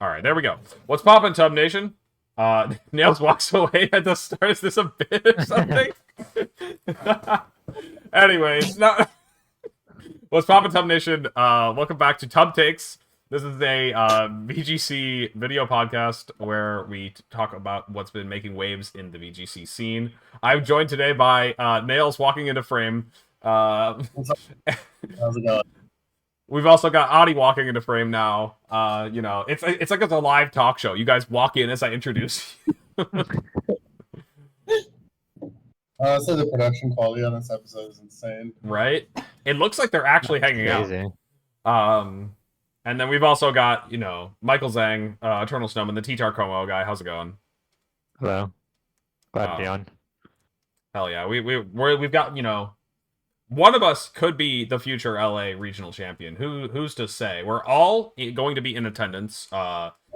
All right, there we go. What's poppin', Tub Nation? Nails walks away at the start. Is this a bit or something? Anyways, no. What's poppin', Tub Nation? Welcome back to Tub Takes. This is a VGC video podcast where we talk about what's been making waves in the VGC scene. I'm joined today by Nails walking into frame. How's it going? We've also got Adi walking into frame now. You know, it's like it's a live talk show. You guys walk in as I introduce you. So the production quality on this episode is insane. Right? It looks like they're actually hanging out. And then we've also got, you know, Michael Zhang, EternalSnowman, the T-Tar Como guy. How's it going? Hello. Glad to be on. Hell yeah. We've got, you know, one of us could be the future LA regional champion. Who's to say? We're all going to be in attendance.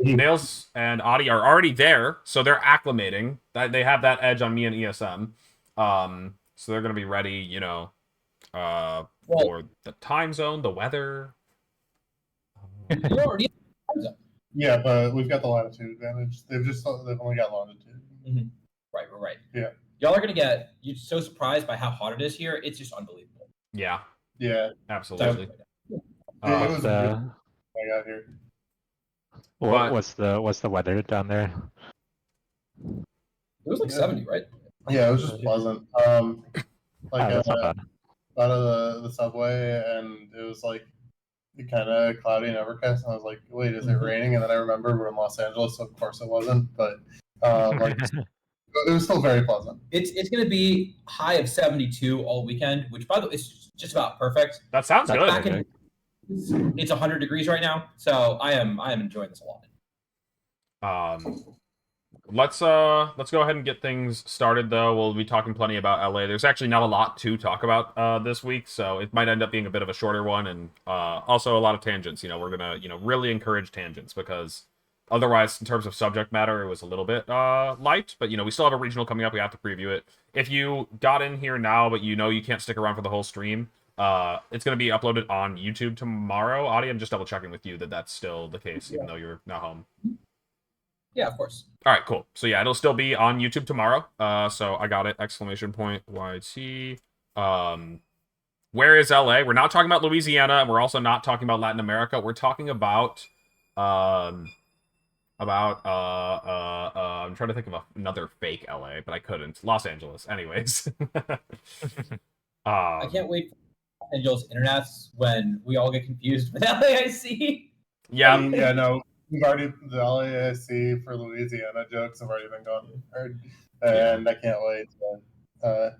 Nails and Adi are already there, so they're acclimating. They have that edge on me and ESM. So they're going to be ready, you know, for the time zone, the weather. Yeah, but we've got the latitude advantage. They've only got longitude. Mm-hmm. Right. Yeah. Y'all are gonna you're so surprised by how hot it is here. It's just unbelievable. Yeah. Yeah. Absolutely. It was I got here. What's the weather down there? It was like 70, right? Yeah, it was just pleasant. That's not bad. Out of the subway, and it was like kind of cloudy and overcast, and I was like, wait, is it raining? And then I remember we're in Los Angeles, so of course it wasn't, but it was still very pleasant. It's going to be high of 72 all weekend, which by the way is just about perfect. That sounds good. It's 100 degrees right now, so I am enjoying this a lot. Let's go ahead and get things started, though. We'll be talking plenty about LA. There's actually not a lot to talk about this week, so it might end up being a bit of a shorter one, and also a lot of tangents. You know, we're gonna really encourage tangents because otherwise, in terms of subject matter, it was a little bit light. But we still have a regional coming up. We have to preview it. If you got in here now, but you can't stick around for the whole stream, it's gonna be uploaded on YouTube tomorrow. Adi, I'm just double checking with you that that's still the case, even though you're not home. Yeah, of course. All right, cool. So yeah, it'll still be on YouTube tomorrow. So I got it. Exclamation point YT. Where is LA? We're not talking about Louisiana, and we're also not talking about Latin America. We're talking about I'm trying to think of another fake LA, but I couldn't. Los Angeles. Anyways. I can't wait for Los Angeles internets when we all get confused with LAIC. Yeah. Yeah, no. We've already, the LAIC for Louisiana jokes have already been gone, and I can't wait to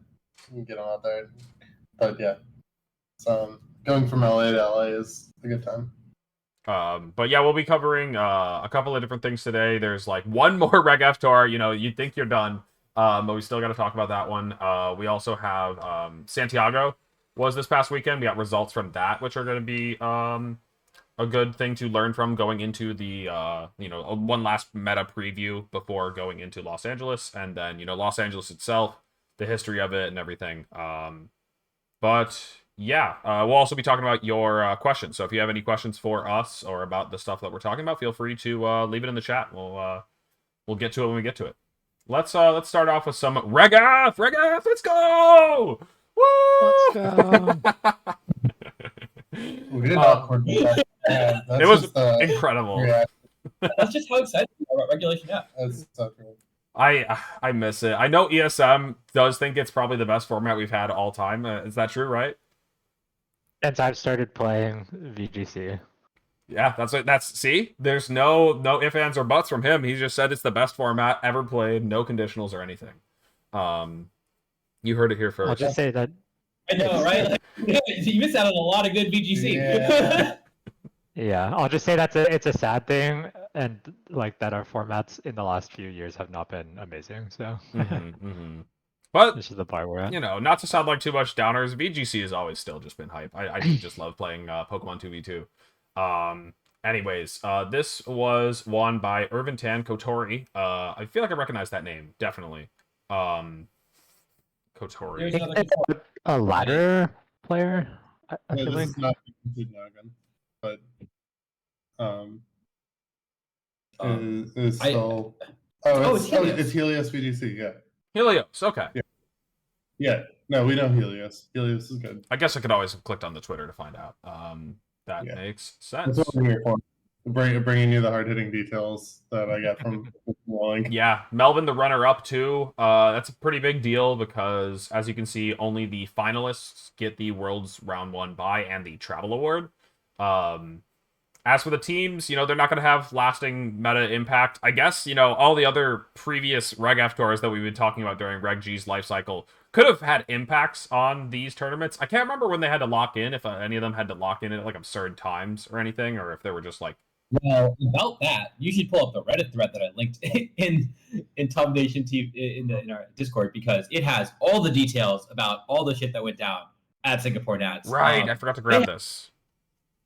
get them out there. But yeah, so going from LA to LA is a good time. But yeah, we'll be covering a couple of different things today. There's like one more Reg F tour. You'd think you're done, but we still got to talk about that one. We also have Santiago was this past weekend. We got results from that, which are going to be a good thing to learn from going into the one last meta preview before going into Los Angeles, and then Los Angeles itself, the history of it and everything. But yeah, we'll also be talking about your questions. So if you have any questions for us or about the stuff that we're talking about, feel free to leave it in the chat. We'll get to it when we get to it. Let's start off with some Reg F. Let's go. Woo! Let's go. We did awkward. It was incredible. Yeah. That's just how excited we are about Regulation F. That's so true. I miss it. I know ESM does think it's probably the best format we've had all time. Is that true, right? Since I've started playing VGC. Yeah, see? There's no ifs, ands, or buts from him. He just said it's the best format ever played, no conditionals or anything. You heard it here first. I'll just say that. I know, right? Like, you missed out on a lot of good VGC. Yeah. Yeah, I'll just say it's a sad thing, and like that our formats in the last few years have not been amazing. So, But this is the part we're at. Not to sound like too much downers, VGC has always still just been hype. I just love playing Pokemon 2v2. Anyways, this was won by Irvin Tan Kotori. I feel like I recognize that name, definitely. Kotori. It's a ladder player. I feel This like. is not Nagan, but is I- still. it's Helios. It's Helios VGC. Yeah. Helios. Okay. Yeah. No, we know Helios. Helios is good. I guess I could always have clicked on the Twitter to find out. That Yeah. makes That's sense. what we're here for. Bringing you the hard hitting details that I got from Walling. Yeah, Melvin, the runner-up too. That's a pretty big deal because, as you can see, only the finalists get the World's Round 1 bye and the Travel Award. As for the teams, they're not going to have lasting meta impact. I guess, all the other previous Reg F tours that we've been talking about during Reg G's life cycle could have had impacts on these tournaments. I can't remember when they had to lock in, if any of them had to lock in at like absurd times or anything, or if they were just like, Well, about that, you should pull up the Reddit thread that I linked in Top Nation team in our Discord, because it has all the details about all the shit that went down at Singapore Nats. right, I forgot to grab this.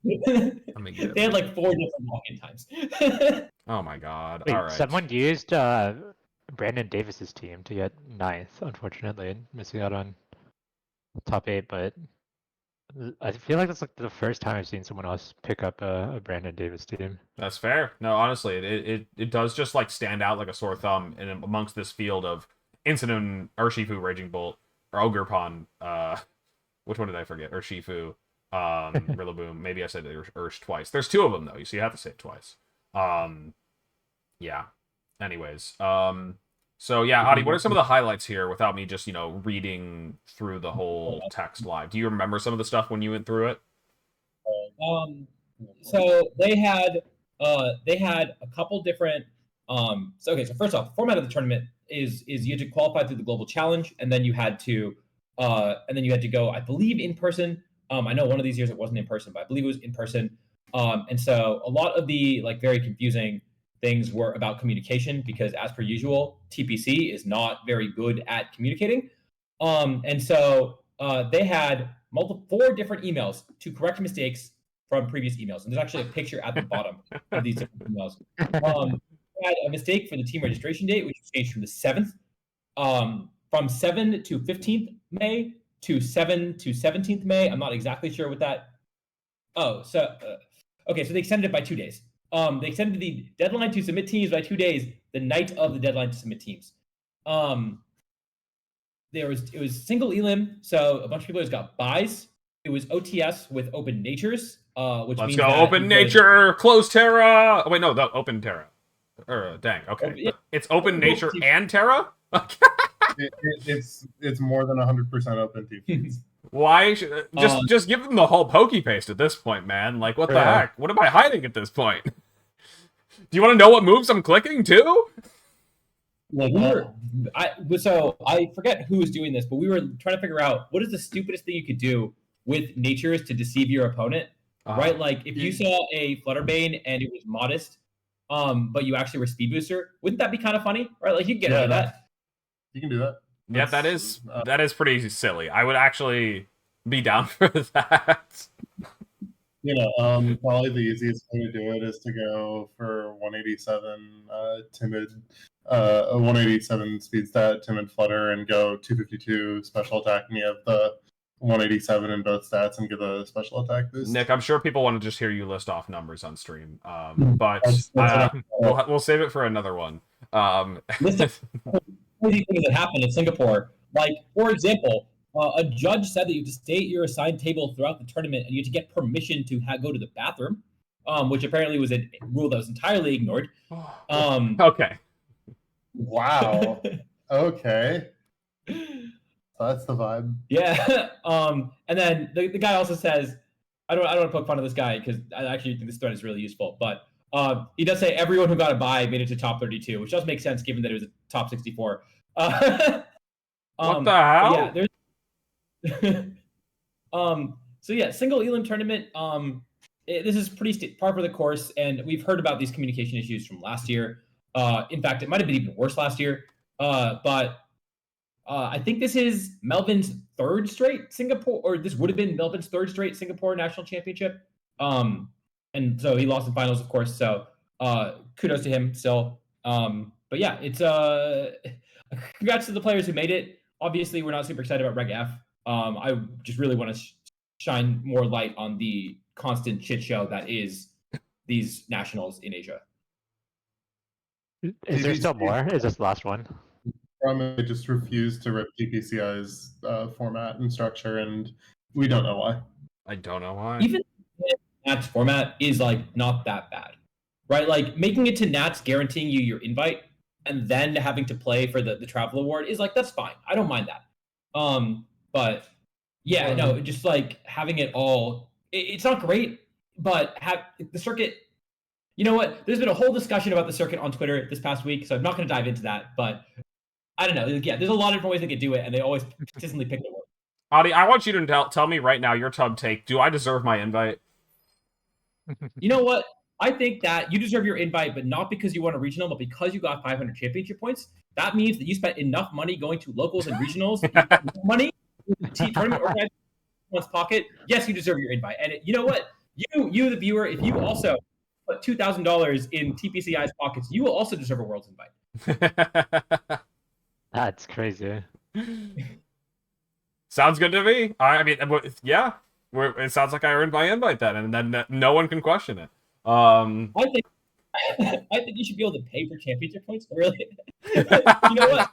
Let me get it. They had like 4 different login times. Oh my god. Wait, All right. someone used Brandon Davis's team to get 9th, unfortunately, missing out on top 8. But I feel like that's like the first time I've seen someone else pick up a Brandon Davis team. That's fair. No, honestly, it does just like stand out like a sore thumb in amongst this field of Incident, Urshifu, Raging Bolt, or Ogrepon. Which one did I forget? Urshifu, Rillaboom. Maybe I said Ursh twice. There's 2 of them though, so you have to say it twice. Yeah. Anyways, so yeah, Adi, what are some of the highlights here without me just reading through the whole text live? Do you remember some of the stuff when you went through it? So they had a couple different so first off, the format of the tournament is you had to qualify through the global challenge, and then you had to go, I believe, in person. I know one of these years it wasn't in person, but I believe it was in person. And so a lot of the like very confusing things were about communication, because as per usual, TPC is not very good at communicating. And so they had 4 different emails to correct mistakes from previous emails. And there's actually a picture at the bottom of these different emails. We had a mistake for the team registration date, which changed from the 7th, from 7 to 15th May to 7 to 17th May. I'm not exactly sure what that. Oh, so okay, so they extended it by 2 days. They extended the deadline to submit teams by 2 days, the night of the deadline to submit teams. It was single elim, so a bunch of people just got buys. It was OTS with open natures, which Let's means go, that Open Nature, Close Terra. Oh, wait, no, the Open Terra. Dang, okay. Yeah. It's Open Nature and Terra? It's more than 100% open TPs. Why? Just give them the whole pokey paste at this point, man. Like, what the heck? What am I hiding at this point? Do you want to know what moves I'm clicking, too? So I forget who was doing this, but we were trying to figure out what is the stupidest thing you could do with natures to deceive your opponent, right? Like if you saw a Flutterbane and it was modest, but you actually were speed booster, wouldn't that be kind of funny, right? Like you can get out of that. You can do that. Yeah, that is pretty silly. I would actually be down for that. Probably the easiest way to do it is to go for 187 timid, 187 speed stat, timid flutter, and go 252 special attack. And you have the 187 in both stats and give a special attack boost. Nick, I'm sure people want to just hear you list off numbers on stream, but we'll save it for another one. Listen, crazy things that happened in Singapore. Like, for example, a judge said that you have to stay at your assigned table throughout the tournament, and you have to get permission to go to the bathroom, which apparently was a rule that was entirely ignored. Okay. Wow. Okay. That's the vibe. Yeah. And then the guy also says, I don't want to poke fun of this guy because I actually think this thread is really useful, but he does say everyone who got a bye made it to top 32, which does make sense given that it was a top 64. What the hell? Yeah, there's so yeah, single elim tournament. This is pretty par for the course, and we've heard about these communication issues from last year. In fact, it might have been even worse last year. But I think this is Melvin's 3rd straight Singapore, or this would have been Melvin's 3rd straight Singapore national championship. And so he lost in finals, of course. So kudos to him still. But yeah, it's congrats to the players who made it. Obviously, we're not super excited about Reg F. I just really want to shine more light on the constant shit show that is these nationals in Asia. Is there still TBC more? Is this the last one? They just refused to rip TPCI's format and structure, and we don't know why. I don't know why. Even Nats format is like not that bad, right? Like making it to Nats, guaranteeing you your invite, and then having to play for the travel award is like that's fine. I don't mind that. But yeah, no, just like having it all, it's not great, but have the circuit. You know what? There's been a whole discussion about the circuit on Twitter this past week, so I'm not going to dive into that. But I don't know. Yeah, there's a lot of different ways they could do it, and they always consistently pick the word. Adi, I want you to tell me right now your tub take. Do I deserve my invite? You know what? I think that you deserve your invite, but not because you won a regional, but because you got 500 championship points. That means that you spent enough money going to locals and regionals. Money, tournament organizer, one's pocket. Yes, you deserve your invite. And you know what? You, the viewer, if you also put $2,000 in TPCI's pockets, you will also deserve a Worlds invite. That's crazy. Sounds good to me. I mean, yeah. It sounds like I earned my invite then, and then no one can question it. I think you should be able to pay for championship points. Really, you know what?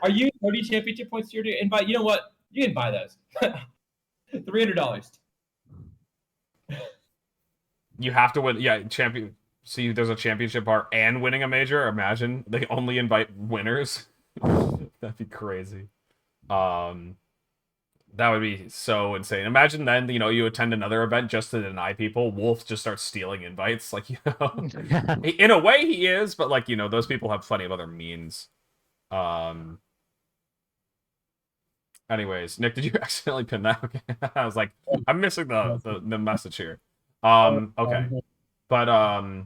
Are you 30 championship points to your invite? You know what? You can buy those. $300. You have to win. Yeah, champion. See, there's a championship bar and winning a major. Imagine they only invite winners. That'd be crazy. That would be so insane. Imagine then, you attend another event just to deny people. Wolf just starts stealing invites. Like, in a way he is, but like, those people have plenty of other means. Anyways, Nick, did you accidentally pin that? Okay. I was like, I'm missing the message here. Okay. But,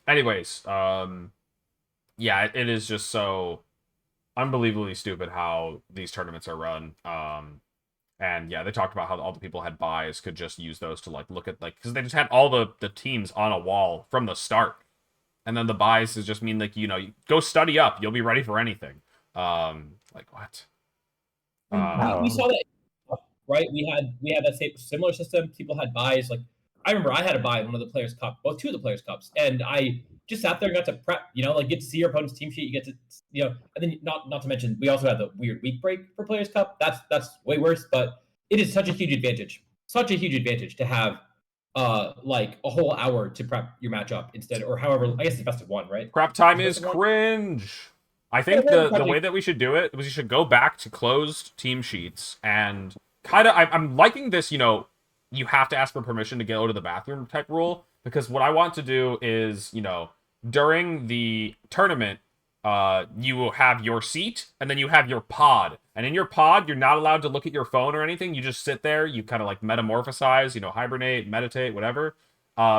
anyways, yeah, it is just so unbelievably stupid how these tournaments are run. And yeah, they talked about how all the people had buys could just use those to like look at because they just had all the teams on a wall from the start, and then the buys is just mean like you go study up, you'll be ready for anything. Like what? We saw that, right? We had that similar system. People had buys. Like I remember I had a buy in one of the Players Cup, well, two of the Players Cups, and I just sat there and got to prep. Like get to see your opponent's team sheet. You get to and then not to mention we also had the weird week break for Players Cup. That's way worse, but it is such a huge advantage. Such a huge advantage to have like a whole hour to prep your matchup instead, or however. I guess it's best of one, right? Prep time is cringe. I think the way that we should do it was we should go back to closed team sheets and kind of. I'm liking this. You have to ask for permission to go to the bathroom type rule, because what I want to do is during the tournament, you will have your seat and then you have your pod, and in your pod you're not allowed to look at your phone or anything. You just sit there, you kind of like metamorphosize, hibernate, meditate, whatever,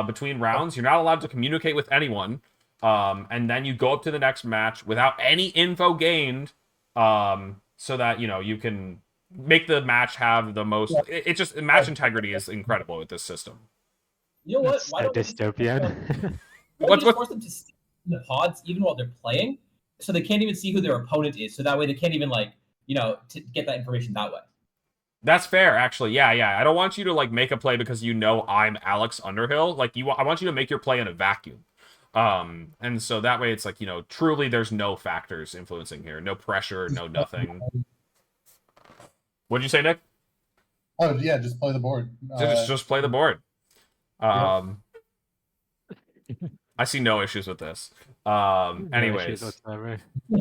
between rounds. You're not allowed to communicate with anyone, and then you go up to the next match without any info gained, so that you can make the match have the most. It just match integrity is incredible with this system. You know what? It's so dystopian. Why don't you just force them to stay in the pods even while they're playing, so they can't even see who their opponent is. So that way they can't even to get that information that way. That's fair, actually. Yeah. I don't want you to like make a play because I'm Alex Underhill. Like I want you to make your play in a vacuum. And so that way it's like truly there's no factors influencing here, no pressure, no nothing. What'd you say, Nick? Oh yeah, just play the board. Just play the board. Yeah. I see no issues with this. Anyways. Whatsoever. I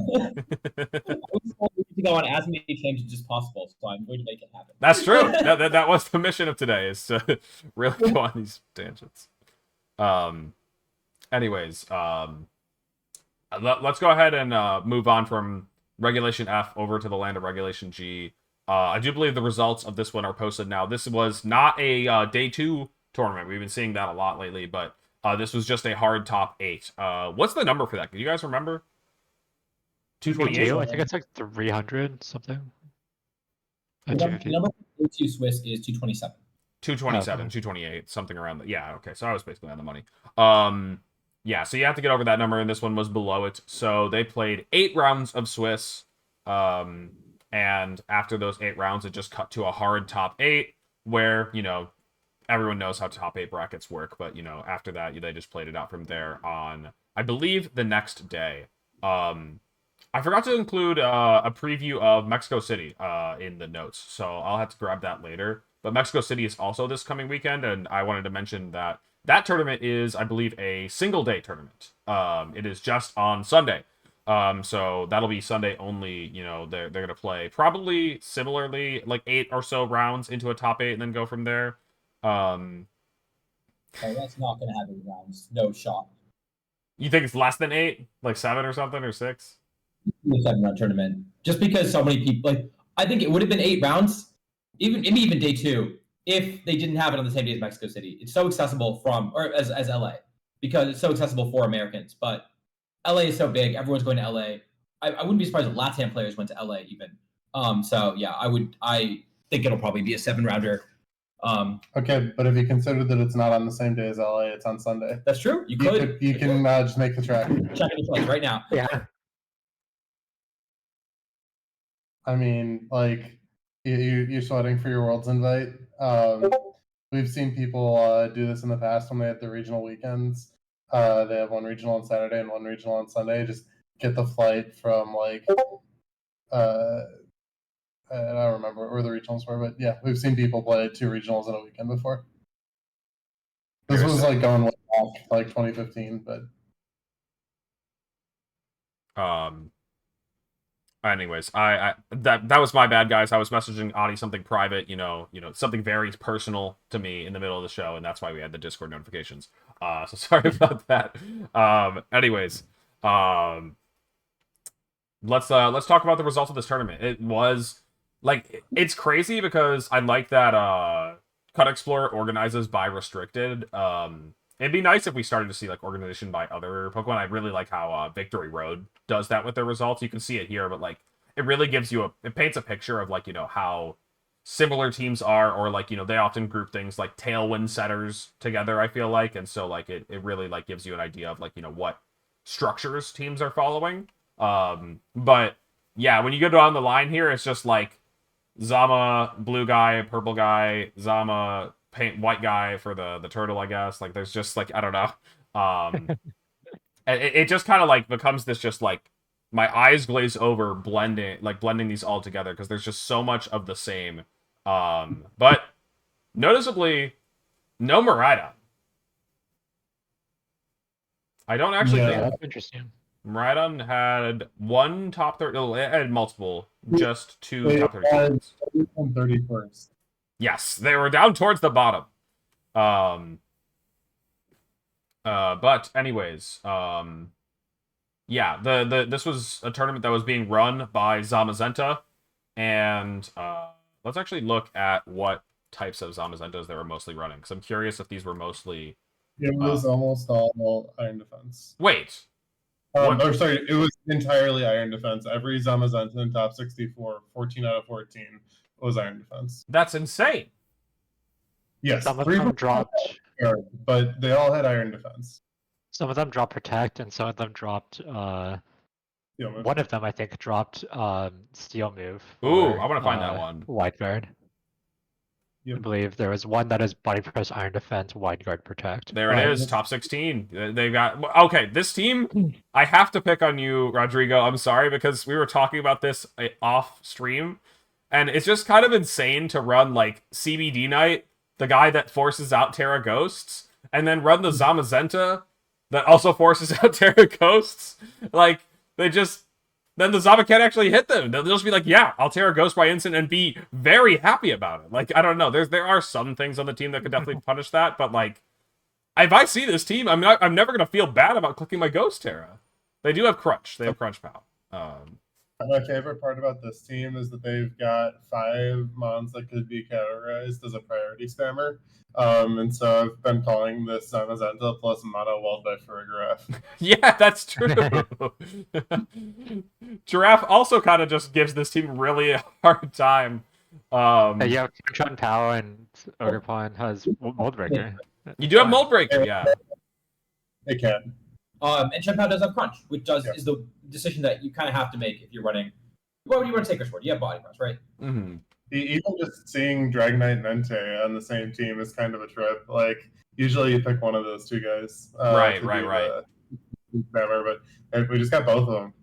was told to go on as many changes as possible, so I'm going to make it happen. That's true. That was the mission of today, is to really go on these tangents. Anyways, let's go ahead and move on from Regulation F over to the land of Regulation G. I do believe the results of this one are posted now. This was not a day 2 tournament. We've been seeing that a lot lately, but this was just a hard top 8. What's the number for that? Do you guys remember? 228? I think it's like 300 something. The number for 2 Swiss is 227. 227, 228, something around that. Yeah, okay, so I was basically on the money. Yeah, so you have to get over that number, and this one was below it. So they played 8 rounds of Swiss, and after those 8 rounds, it just cut to a hard top 8, where, everyone knows how top 8 brackets work, but after that they just played it out from there on, I believe, the next day. I forgot to include a preview of Mexico City in the notes, so I'll have to grab that later. But Mexico City is also this coming weekend, and I wanted to mention that tournament is, I believe, a single-day tournament. It is just on Sunday. So that'll be Sunday only. They're going to play probably similarly, like 8 or so rounds into a top 8 and then go from there. Oh, that's not going to have 8 rounds. No shot. You think it's less than 8? Like 7 or something, or 6? A 7-round tournament. Just because so many people, I think it would have been 8 rounds, even day 2, if they didn't have it on the same day as Mexico City. It's so accessible as LA, because it's so accessible for Americans. But LA is so big, everyone's going to LA. I wouldn't be surprised if LATAM players went to LA even. So yeah, I think it'll probably be a 7-rounder. Okay, but if you consider that it's not on the same day as LA, it's on Sunday. That's true. You can just make the track. Checking the flights right now. Yeah. I mean, like, you're sweating for your Worlds invite. We've seen people do this in the past when they had the regional weekends. They have one regional on Saturday and one regional on Sunday. Just get the flight from I don't remember where the regionals were, but yeah, we've seen people play 2 regionals in a weekend before. This was going way back, like 2015, but anyways, that was my bad, guys. I was messaging Adi something private, something very personal to me in the middle of the show, and that's why we had the Discord notifications. So sorry about that. Anyways, let's talk about the results of this tournament. It was it's crazy because I like that Cut Explorer organizes by restricted. It'd be nice if we started to see organization by other Pokemon. I really like how Victory Road does that with their results. You can see it here, but it really gives you it paints a picture of how similar teams are, or they often group things like Tailwind setters together, I feel like, and so it really gives you an idea of what structures teams are following. But yeah, when you go down the line here, it's just Zama blue guy, purple guy, Zama paint white guy for the turtle, I guess. There's just I don't know. It just kind of becomes this just my eyes glaze over blending these all together because there's just so much of the same. But noticeably no Miraidon. I don't actually think that's interesting. Miraidon had one top 30. It had multiple, just 2 top 30. 31st. Yes, they were down towards the bottom. But anyways, yeah, this was a tournament that was being run by Zamazenta, and let's actually look at what types of Zamazentas they were mostly running, because I'm curious if these were mostly. It was almost all Iron Defense. Wait. Sorry, it was entirely Iron Defense. Every Zamazenta in top 64, 14 out of 14 was Iron Defense. That's insane. Yes, some of them dropped, but they all had Iron Defense. Some of them dropped Protect, and some of them dropped. One of them, I think, dropped Steel Move. Ooh, I want to find that one. Wide Guard. Yep. I believe there was one that is Body Press, Iron Defense, Wide Guard, Protect. There it is, top 16. They've got... Okay, this team, I have to pick on you, Rodrigo. I'm sorry, because we were talking about this off stream, and it's just kind of insane to run, CBD Knight, the guy that forces out Terra Ghosts, and then run the Zamazenta that also forces out Terra Ghosts. They just... Then the Zama can't actually hit them. They'll just be yeah, I'll Terra Ghost by instant and be very happy about it. I don't know. There are some things on the team that could definitely punish that, but if I see this team, I'm never gonna feel bad about clicking my Ghost Terra. They do have Crunch. They have Crunch Pow. My favorite part about this team is that they've got 5 mons that could be categorized as a priority spammer. And so I've been calling this Zamazenta plus Mono Walled by Farigiraffe. Yeah, that's true. Giraffe also kind of just gives this team really a hard time. Yeah, Chun Pao and Ogerpon has Moldbreaker. You do have Moldbreaker, yeah. They can. And Chun Pao does have Crunch, which is the decision that you kind of have to make if you're running. What would you want to take her for? You have Body Press, right? Mm-hmm. even just seeing Dragonite and Entei on the same team is kind of a trip. Like usually you pick one of those two guys Right. to be the spammer, but we just got both of them.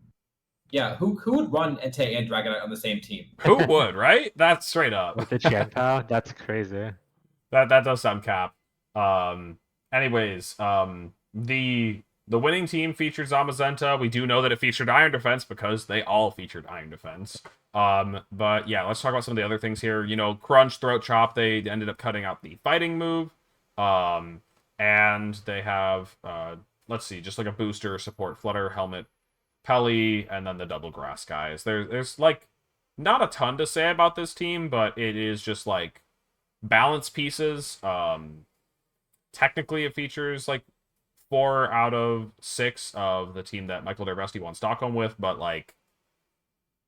Yeah, who would run Entei and Dragonite on the same team? Who would, right? That's straight up. With the Chanpao, that's crazy. That does sound cap. Anyways, the winning team featured Zamazenta. We do know that it featured Iron Defense because they all featured Iron Defense. But yeah, let's talk about some of the other things here. You know, Crunch, Throat Chop, they ended up cutting out the fighting move. And they have let's see, just like a booster, support, Flutter, Helmet, Pelly, and then the double grass guys. There's like not a ton to say about this team, but it is just like balance pieces. Technically, it features like 4 out of 6 of the team that Michael Derbesti won Stockholm with, but like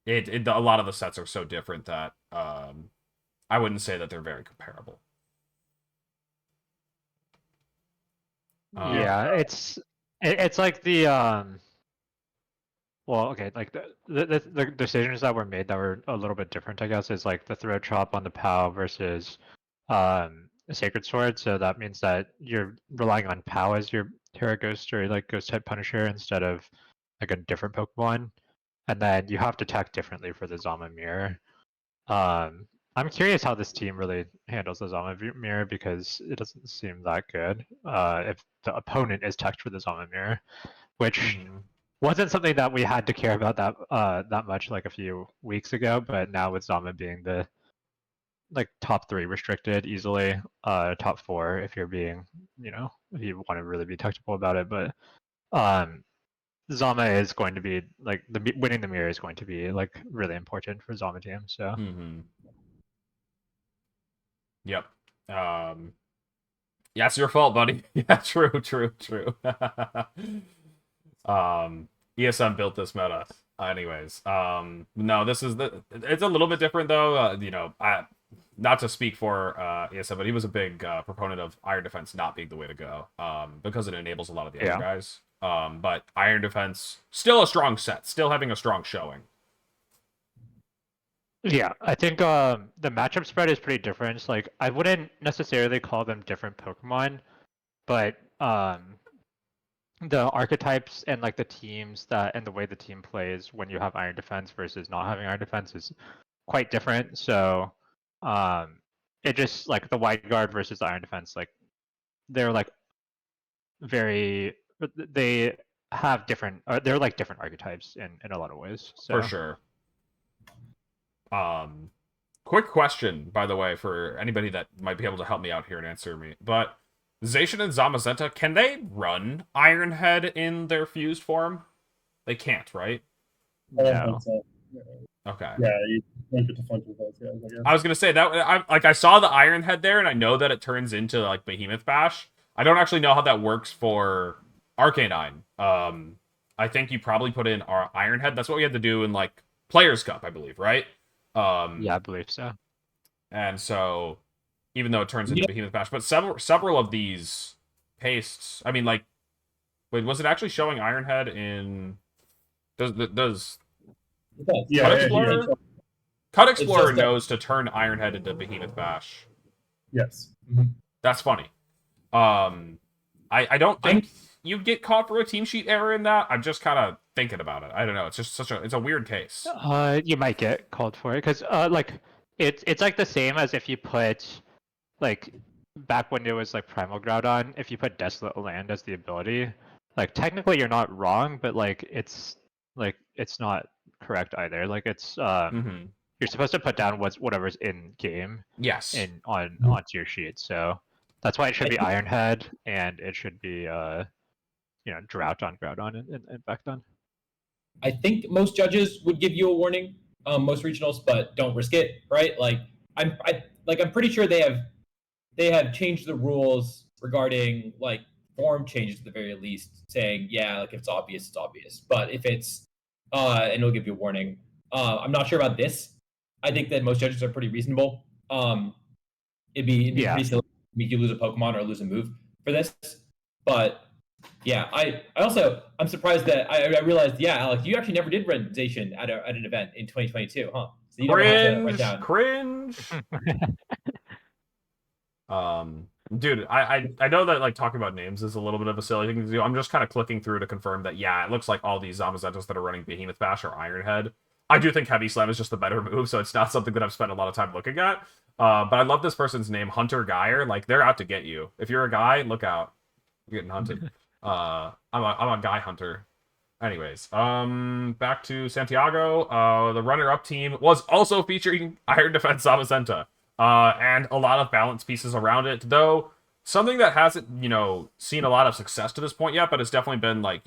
it a lot of the sets are so different that I wouldn't say that they're very comparable. Yeah, it's like the well, okay, like the decisions that were made that were a little bit different, I guess, is like the throat chop on the POW versus a Sacred Sword. So that means that you're relying on POW as your Terra Ghost or like Ghost type Punisher instead of like a different Pokemon. And then you have to attack differently for the Zama Mirror. I'm curious how this team really handles the Zama Mirror because it doesn't seem that good if the opponent is teched for the Zama Mirror, which wasn't something that we had to care about that much like a few weeks ago, but now with Zama being the like top 3 restricted easily, top 4 if you're being, you know, if you want to really be technical about it, but Zama is going to be like winning the mirror is going to be like really important for Zama team. So. Yep. Yeah, it's your fault, buddy. Yeah, true. ESM built this meta. Anyways, no, this is it's a little bit different though. You know, not to speak for ESM, but he was a big proponent of Iron Defense not being the way to go, because it enables a lot of the other guys. But Iron Defense still a strong set, still having a strong showing. Yeah, I think the matchup spread is pretty different. It's like I wouldn't necessarily call them different Pokemon, but the archetypes and like the teams that and the way the team plays when you have Iron Defense versus not having Iron Defense is quite different. So it just like the Wide Guard versus the Iron Defense, like they're like they have different they're like different archetypes in a lot of ways. So. For sure. Quick question, by the way, for anybody that might be able to help me out here and answer me. But Zacian and Zamazenta, can they run Ironhead in their fused form? They can't, right? I don't think so. Okay. Yeah, you don't get to flinch with those guys, I guess. I was gonna say that I saw the Ironhead there, and I know that it turns into like Behemoth Bash. I don't actually know how that works for Arcanine. I think you probably put in our Ironhead. That's what we had to do in like Players Cup, I believe, right? Yeah, I believe so. And so, even though it turns into Behemoth Bash, but several of these pastes, I mean, like, wait, was it actually showing Ironhead in? Does Cut Explorer? Cut Explorer knows to turn Ironhead into Behemoth Bash. Yes. That's funny. I don't think you'd get caught for a team sheet error in that. I'm just kind of thinking about it. I don't know. It's just it's a weird case. You might get called for it because like it's like the same as if you put like back when it was like Primal Groudon, if you put Desolate Land as the ability, like technically you're not wrong, but like it's not correct either. Like it's you're supposed to put down whatever's in game. Yes. Onto your sheet. So that's why it should be Ironhead and it should be Drought on Groudon and Vecton. I think most judges would give you a warning, most regionals, but don't risk it, right? Like I'm pretty sure they have changed the rules regarding like form changes at the very least, saying like if it's obvious, it's obvious. But if it's and it'll give you a warning. I'm not sure about this. I think that most judges are pretty reasonable. It'd be pretty silly to make you lose a Pokemon or lose a move for this, but. Yeah, I'm surprised that I realized, Alex, you actually never did run Zacian at an event in 2022, huh? So you never have to write down. Cringe. Dude, I know that like talking about names is a little bit of a silly thing to do. I'm just kind of clicking through to confirm that yeah, it looks like all these Zamazentas that are running Behemoth Bash are Ironhead. I do think Heavy Slam is just the better move, so it's not something that I've spent a lot of time looking at. But I love this person's name, Hunter Geyer. Like they're out to get you. If you're a guy, look out. You're getting hunted. I'm a guy hunter. Anyways, back to Santiago. The runner-up team was also featuring Iron Defense Zamazenta, and a lot of balance pieces around it. Though something that hasn't, seen a lot of success to this point yet, but it's definitely been like,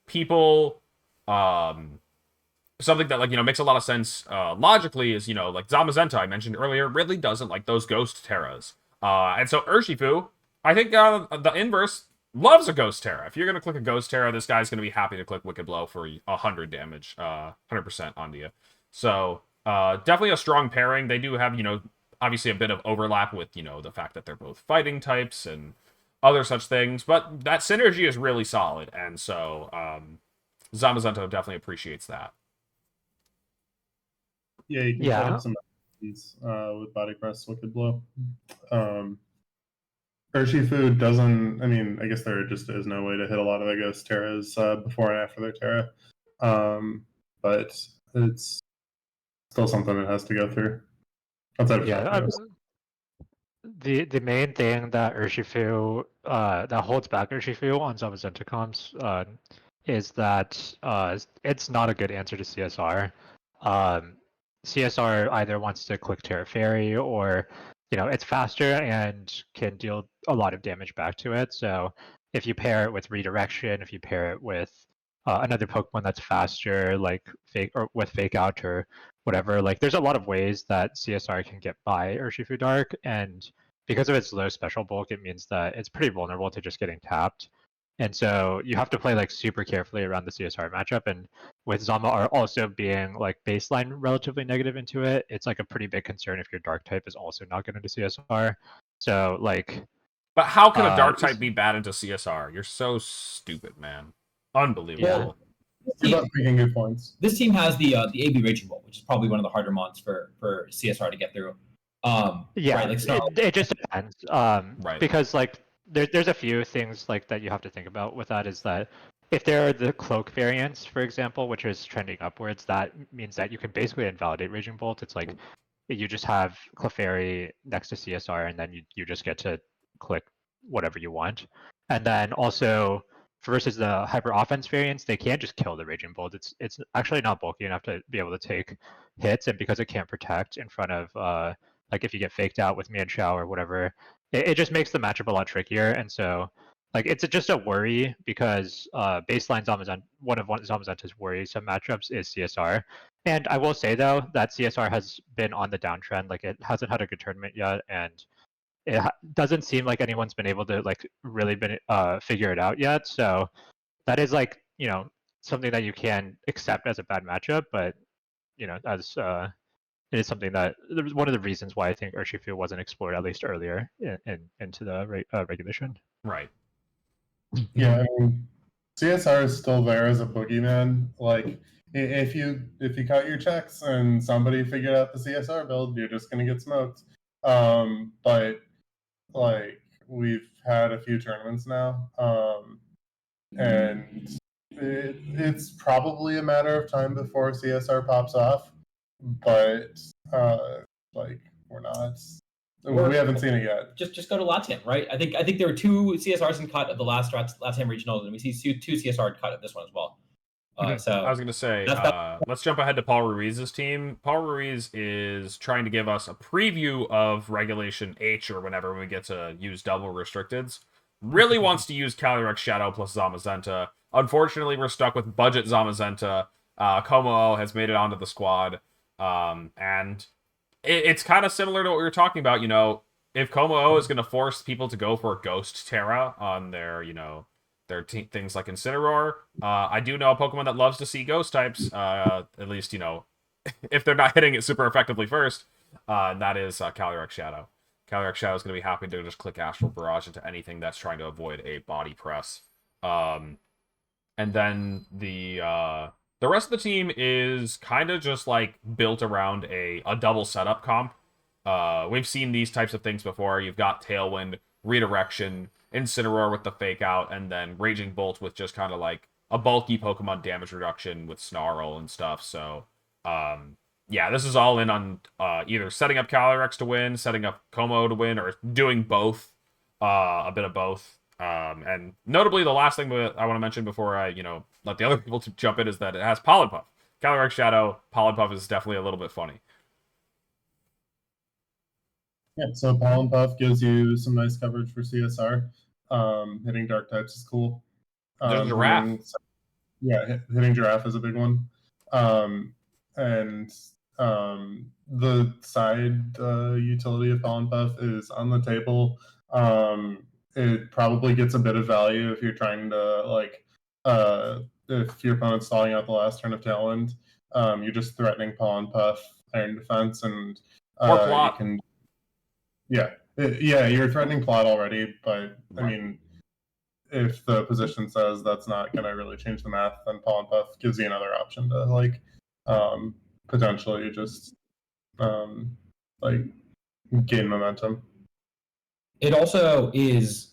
people, something that like makes a lot of sense logically is like Zamazenta I mentioned earlier really doesn't like those ghost terras, and so Urshifu, I think the inverse loves a Ghost Terra. If you're gonna click a Ghost Terra, this guy's gonna be happy to click Wicked Blow for 100 damage, 100% onto you. So definitely a strong pairing. They do have obviously a bit of overlap with the fact that they're both fighting types and other such things, but that synergy is really solid, and so Zamazenta definitely appreciates that. Yeah, you can Yeah. set up some with Body Press, Wicked Blow. Urshifu doesn't. I mean, I guess there just is no way to hit a lot of the Ghost Terras before and after their Terra, but it's still something it has to go through. Outside of the main thing that Urshifu that holds back Urshifu on Zamazenta comps is that it's not a good answer to CSR. CSR either wants to click Terra Fairy or it's faster and can deal a lot of damage back to it. So if you pair it with Redirection, if you pair it with another Pokemon that's faster, like Fake Out or whatever, like there's a lot of ways that CSR can get by Urshifu Dark, and because of its low special bulk, it means that it's pretty vulnerable to just getting tapped. And so you have to play like super carefully around the CSR matchup. And with Zama also being like baseline relatively negative into it, it's like a pretty big concern if your dark type is also not good into CSR. So like, but how can a dark type be bad into CSR? You're so stupid, man. Unbelievable. About picking good points. This team has the AB Raging Bolt, which is probably one of the harder mons for CSR to get through. Yeah, right, like it just depends. Right. Because like there's a few things like that you have to think about with that is that if there are the cloak variants, for example, which is trending upwards, that means that you can basically invalidate Raging Bolt. It's like you just have Clefairy next to CSR, and then you just get to click whatever you want. And then also versus the hyper offense variants, they can't just kill the Raging Bolt. It's actually not bulky enough to be able to take hits, and because it can't protect in front of like if you get faked out with Mienshao or whatever, it just makes the matchup a lot trickier. And so like it's just a worry because baseline Zamazenta, one of Zamazenta's worrisome matchups is CSR. And I will say though that CSR has been on the downtrend. Like it hasn't had a good tournament yet, and it doesn't seem like anyone's been able to like really been figure it out yet. So that is like something that you can accept as a bad matchup, but as it is something that one of the reasons why I think Urshifu wasn't explored at least earlier into the regulation. Right. Yeah, I mean, CSR is still there as a boogeyman. Like, if you cut your checks and somebody figured out the CSR build, you're just gonna get smoked. But like we've had a few tournaments now, and it's probably a matter of time before CSR pops off. But like we're not. We haven't seen it yet. Just go to LATAM, right? I think there were 2 CSRs in cut of the last LATAM regionals, and we see 2 CSR cut of this one as well. So I was going to say, let's jump ahead to Paul Ruiz's team. Paul Ruiz is trying to give us a preview of Regulation H, or whenever we get to use double restricteds. Really wants to use Calyrex Shadow plus Zamazenta. Unfortunately, we're stuck with budget Zamazenta. Como has made it onto the squad. And it's kind of similar to what we were talking about. If Como is going to force people to go for Ghost Terra on their, things like Incineroar. I do know a Pokemon that loves to see ghost types, at least, if they're not hitting it super effectively first, and that is Calyrex Shadow. Calyrex Shadow is going to be happy to just click Astral Barrage into anything that's trying to avoid a body press. And then the The rest of the team is kind of just like built around a double setup comp. We've seen these types of things before. You've got Tailwind, Redirection, Incineroar with the Fake Out, and then Raging Bolt with just kind of like a bulky Pokemon damage reduction with Snarl and stuff. So, yeah, this is all in on either setting up Calyrex to win, setting up Como to win, or doing both, a bit of both. And notably, the last thing that I want to mention before I, let the other people jump in is that it has Pollen Puff. Calyrex Shadow, Pollen Puff is definitely a little bit funny. Yeah, so Pollen Puff gives you some nice coverage for CSR. Hitting dark types is cool. There's a Giraffe. Hitting Giraffe is a big one. And the side utility of Pollen Puff is on the table. It probably gets a bit of value if you're trying to if your opponent's stalling out the last turn of Tailwind. You're just threatening Pollen Puff, Iron Defense, and Or Plot. you can. You're threatening Plot already, but I mean, if the position says that's not going to really change the math, then Pollen Puff gives you another option to potentially just gain momentum. It also is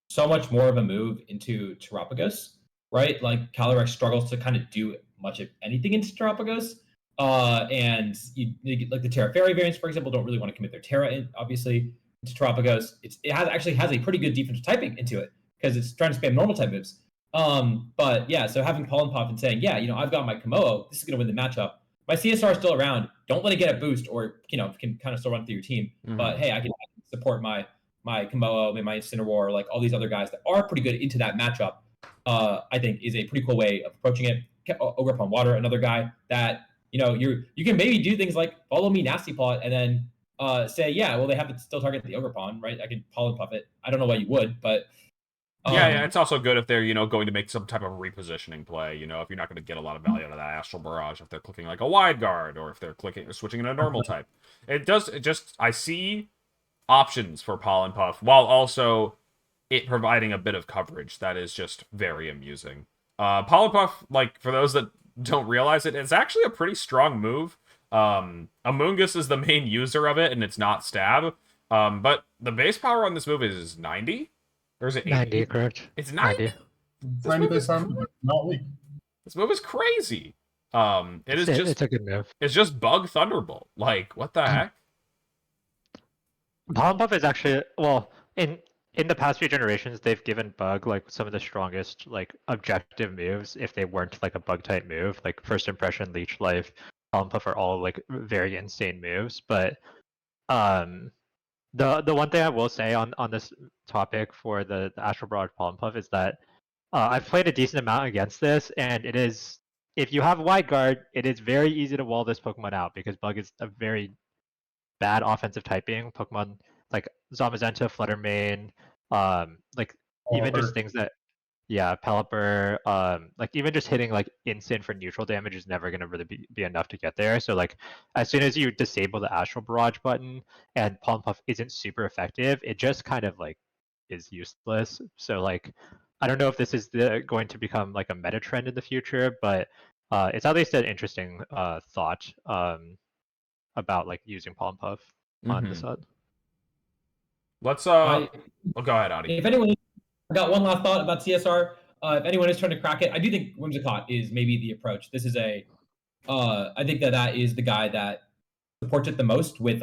so much more of a move into Terapagos, right? Like Calyrex struggles to kind of do much of anything into Terapagos. And you like the Terra Fairy variants, for example, don't really want to commit their Terra in, obviously, into Terapagos. It actually has a pretty good defensive typing into it because it's trying to spam normal type moves. But yeah, so having Pollen Puff and saying, yeah, I've got my Komodo, this is going to win the matchup. My CSR is still around. Don't let it get a boost, or can kind of still run through your team. Mm-hmm. But hey, I can support my Komodo, maybe my Incineroar, like all these other guys that are pretty good into that matchup. I think is a pretty cool way of approaching it. Ogre Upon Water, another guy that you can maybe do things like follow me Nasty Plot and then say, yeah, well, they have to still target the Ogre Pond, right? I could Pollen Puff it. I don't know why you would, but yeah, it's also good if they're going to make some type of repositioning play. If you're not going to get a lot of value out of that Astral Barrage, if they're clicking like a Wide Guard, or if they're switching in a normal type. I see options for Pollen Puff while also it providing a bit of coverage that is just very amusing. Pollen Puff, like for those that don't realize it, it's actually a pretty strong move. Amoonguss is the main user of it, and it's not stab. But the base power on this move is 90? Or is it 80? 90, correct. It's 90? Not weak. This move is crazy. It's a good move. It's just Bug Thunderbolt. Like, what the heck? Pollen Puff is actually, well, in the past few generations, they've given Bug like some of the strongest like objective moves if they weren't like a Bug type move. Like First Impression, Leech Life, Pollen Puff are all like very insane moves. But the one thing I will say on this topic for the Astral Barrage Pollen Puff is that I've played a decent amount against this, and it is, if you have Wide Guard, it is very easy to wall this Pokemon out because Bug is a very bad offensive typing Pokemon, like Zamazenta, Fluttermane, even just things that, Pelipper, like even just hitting like instant for neutral damage is never going to really be enough to get there. So like as soon as you disable the Astral Barrage button and Pollen Puff isn't super effective, it just kind of like is useless. So like I don't know if this is going to become like a meta trend in the future, but it's at least an interesting thought about like using Pollen Puff on the side. Let's go ahead, Adi. If anyone, I got one last thought about CSR. If anyone is trying to crack it, I do think Whimsicott is maybe the approach. This is I think that is the guy that supports it the most with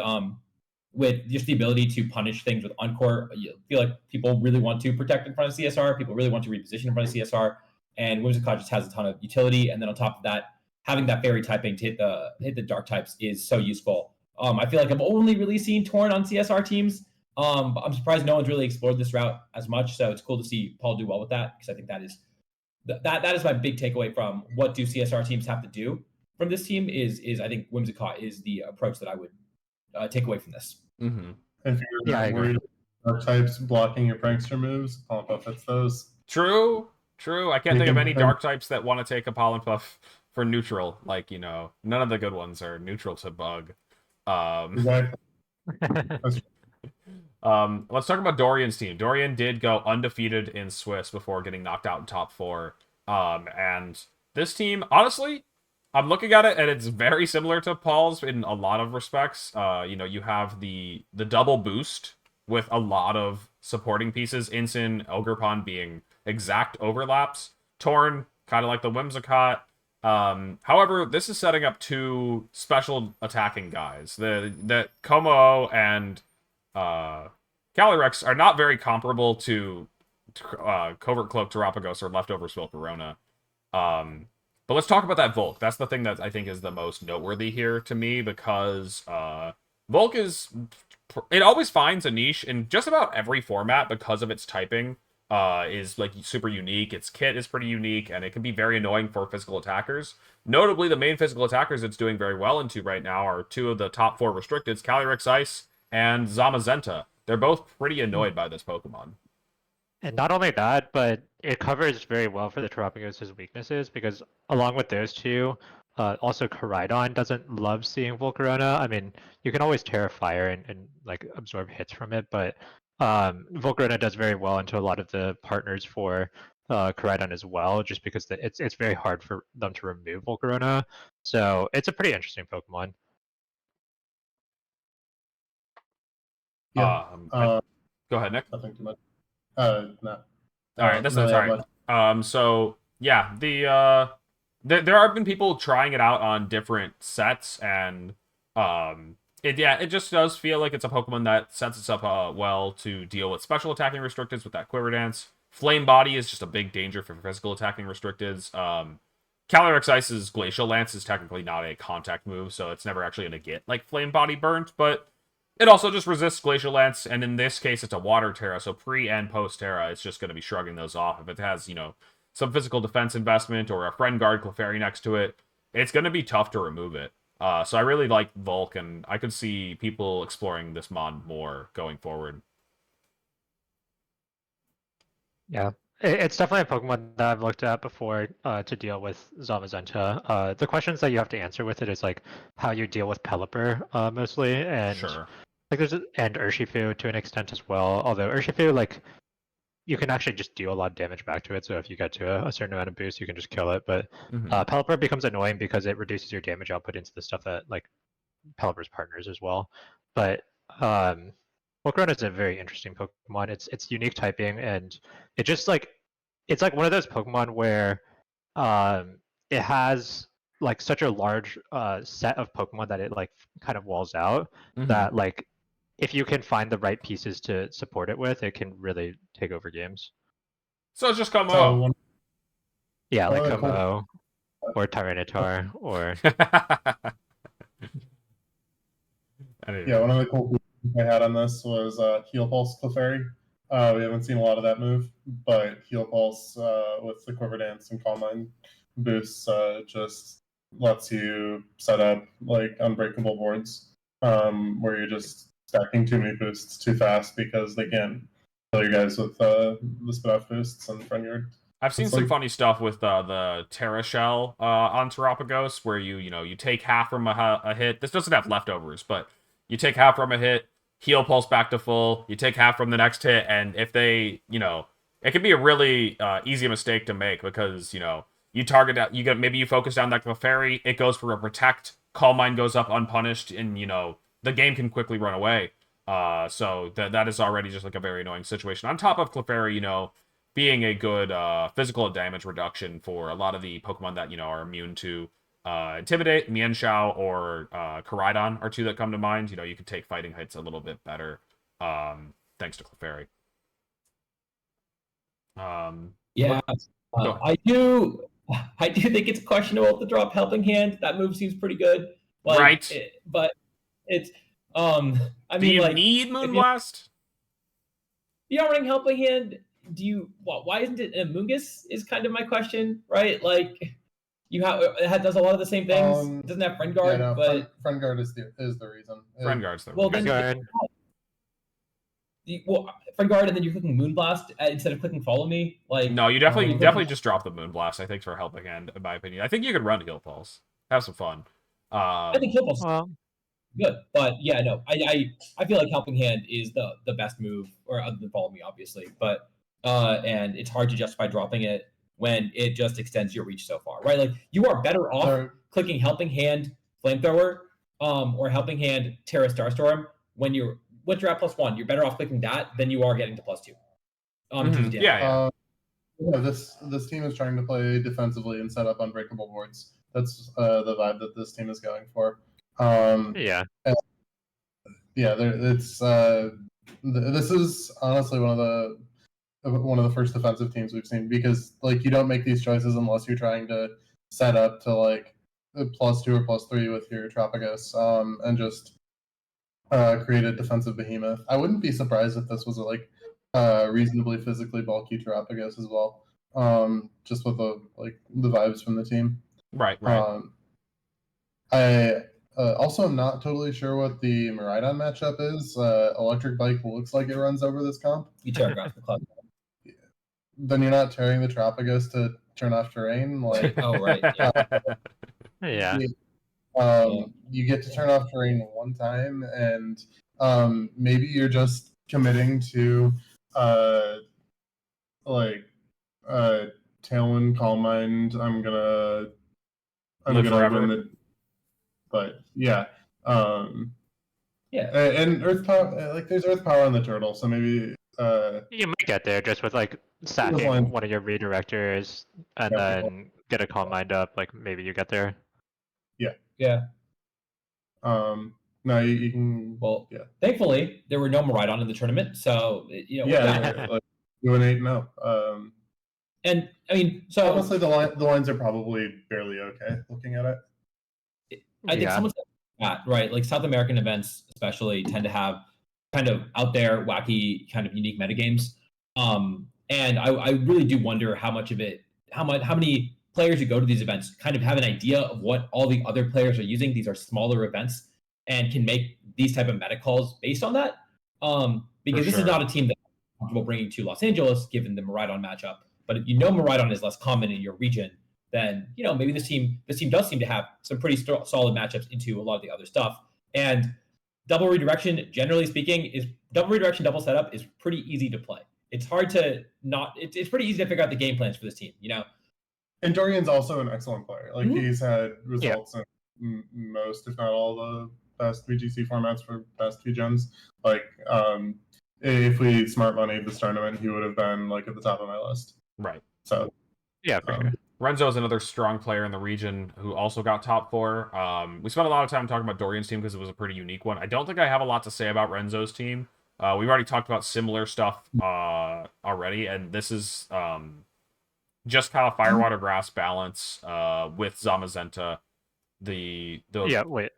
just the ability to punish things with Encore. You feel like people really want to protect in front of CSR. People really want to reposition in front of CSR. And Whimsicott just has a ton of utility. And then on top of that, having that fairy typing to hit the dark types is so useful. I feel like I'm only really seeing Torn on CSR teams. But I'm surprised no one's really explored this route as much. So it's cool to see Paul do well with that, because I think that is my big takeaway from what do CSR teams have to do from this team is I think Whimsicott is the approach that I would take away from this. Mm-hmm. If you're worried about types blocking your prankster moves, Pollen Puff hits those. True. I can't think of any dark types that want to take a Pollen Puff for neutral. Like, none of the good ones are neutral to Bug. Exactly. Let's talk about Dorian's team. Dorian did go undefeated in Swiss before getting knocked out in top 4. And This team, honestly, I'm looking at it and it's very similar to Paul's in a lot of respects. You have the double boost with a lot of supporting pieces. Ensign, Ogrepon being exact overlaps. Torn, kind of like the Whimsicott. However, this is setting up two special attacking guys. The Como and Calyrex are not very comparable to Covert Cloak, Terapagos, or Leftover Spilcorona. But let's talk about that Volk. That's the thing that I think is the most noteworthy here to me, because Volk it always finds a niche in just about every format because of its typing. Is like super unique. Its kit is pretty unique, and it can be very annoying for physical attackers. Notably, the main physical attackers it's doing very well into right now are two of the top 4 restricteds, Calyrex Ice and Zamazenta. They're both pretty annoyed by this Pokemon. And not only that, but it covers very well for the Terapagos' weaknesses, because along with those two, also Koraidon doesn't love seeing Volcarona. I mean, you can always Terra Fire and like absorb hits from it, but Volcarona does very well into a lot of the partners for Koraidon as well, just because it's very hard for them to remove Volcarona. So it's a pretty interesting Pokemon. Yeah. Go ahead, Nick. Nothing too much. No. All right, that's no, all right. So yeah, there have been people trying it out on different sets, and it just does feel like it's a Pokemon that sets itself well to deal with special attacking restricteds with that Quiver Dance. Flame Body is just a big danger for physical attacking restricteds. Calyrex Ice's Glacial Lance is technically not a contact move, so it's never actually going to get like Flame Body burnt, but it also just resists Glacial Lance, and in this case, it's a Water Terra, so pre and post Terra, it's just going to be shrugging those off. If it has, some physical defense investment or a Friend Guard Clefairy next to it, it's going to be tough to remove it. So I really like Volk, and I could see people exploring this mod more going forward. Yeah, it's definitely a Pokemon that I've looked at before to deal with Zamazenta. The questions that you have to answer with it is like how you deal with Pelipper mostly, and Sure. like and Urshifu to an extent as well. Although Urshifu, like, you can actually just deal a lot of damage back to it. So if you get to a certain amount of boost, you can just kill it. But Pelipper becomes annoying because it reduces your damage output into the stuff that like Pelipper's partners as well. But Volcarona is a very interesting Pokemon. It's unique typing, and it just like it's like one of those Pokemon where it has like such a large set of Pokemon that it like kind of walls out that like if you can find the right pieces to support it with, it can really take over games. So it's just Como. Yeah, like Como or Tyranitar or yeah, one of the cool things I had on this was Heal Pulse Clefairy. We haven't seen a lot of that move, but Heal Pulse with the Quiver Dance and Calm Mind boosts just lets you set up like unbreakable boards where you're just stacking too many boosts too fast because they can't kill you guys with the spin-off boosts and Friend Guard. I've seen some funny stuff with the Terra Shell on Terapagos, where you take half from a hit. This doesn't have leftovers, but you take half from a hit, heal pulse back to full, you take half from the next hit, and if they, it can be a really easy mistake to make because, you target out, maybe you focus down that Clefairy, it goes for a protect, Calm Mind goes up unpunished, and, the game can quickly run away. So that is already just like a very annoying situation. On top of Clefairy, being a good physical damage reduction for a lot of the Pokemon that, are immune to Intimidate, Mienshao, or Koraidon are two that come to mind. You can take fighting hits a little bit better thanks to Clefairy. Yeah, I do think it's questionable to drop Helping Hand. That move seems pretty good. Like, right. But it's, I mean, do you like, need Moonblast? You're running Helping Hand. Why isn't it an Amoonguss is kind of my question, right? Like, it does a lot of the same things. It doesn't have Friend Guard, but Friend Guard is the reason. Friend Guard's the reason. Friend Guard, and then you're clicking Moonblast instead of clicking Follow Me. Like, no, you definitely just drop the Moonblast. I think for Helping Hand, in my opinion. I think you could run Heal Pulse, have some fun. I think Heal Pulse good, but yeah, no, I feel like Helping Hand is the best move, or other than Follow Me, obviously, but and it's hard to justify dropping it. when it just extends your reach so far, right? Like you are better off Sorry. clicking Helping Hand Flamethrower or Helping Hand Terra Starstorm once you're at +1. You're better off clicking that than you are getting to +2. In terms of damage. Yeah. This team is trying to play defensively and set up unbreakable boards. That's the vibe that this team is going for. Yeah. It's this is honestly one of the first defensive teams we've seen, because like you don't make these choices unless you're trying to set up to like +2 or +3 with your Tropicus, and just create a defensive behemoth. I wouldn't be surprised if this was like reasonably physically bulky Tropicus as well. Just with the vibes from the team. Right. I also am not totally sure what the Miraidon matchup is. Electric Bike looks like it runs over this comp. You Terragraph the club. Then you're not tearing the Tropicus to turn off terrain. Like, Oh, right. Yeah. Yeah. You get to turn off terrain one time, and maybe you're just committing to Tailwind, Calm Mind. I'm gonna forever. win the. But yeah, Yeah. and Earth Power, like there's Earth Power on the turtle, so maybe You might get there just with like sacking line. one of your redirectors and Yeah. then get a Calm Mind up. Like maybe you get there. Yeah. No, you can. Well, yeah, thankfully there were no Miraidon in the tournament, so yeah, like 2-8-0. And I mean, so Honestly, the lines are probably barely okay. Looking at it, I think Yeah. someone said that, right? Like South American events, especially, tend to have kind of out there, wacky, kind of unique metagames. And I really do wonder how many players who go to these events kind of have an idea of what all the other players are using. These are smaller events and can make these type of meta calls based on that. Because this is sure. not a team that I'm comfortable bringing to Los Angeles, given the Miraidon matchup. But if you know Miraidon is less common in your region, then maybe this team does seem to have some pretty solid matchups into a lot of the other stuff. And double redirection, generally speaking, double setup is pretty easy to play. It's hard to it's pretty easy to figure out the game plans for this team, And Dorian's also an excellent player. Like he's had results in most, if not all, the best VGC formats for past few gens. Like if we smart moneyed this tournament, he would have been like at the top of my list. Right. So Yeah, for sure. Renzo is another strong player in the region who also got top 4. We spent a lot of time talking about Dorian's team because it was a pretty unique one. I don't think I have a lot to say about Renzo's team. We've already talked about similar stuff already, and this is just kind of Firewater Grass balance with Zamazenta. Wait.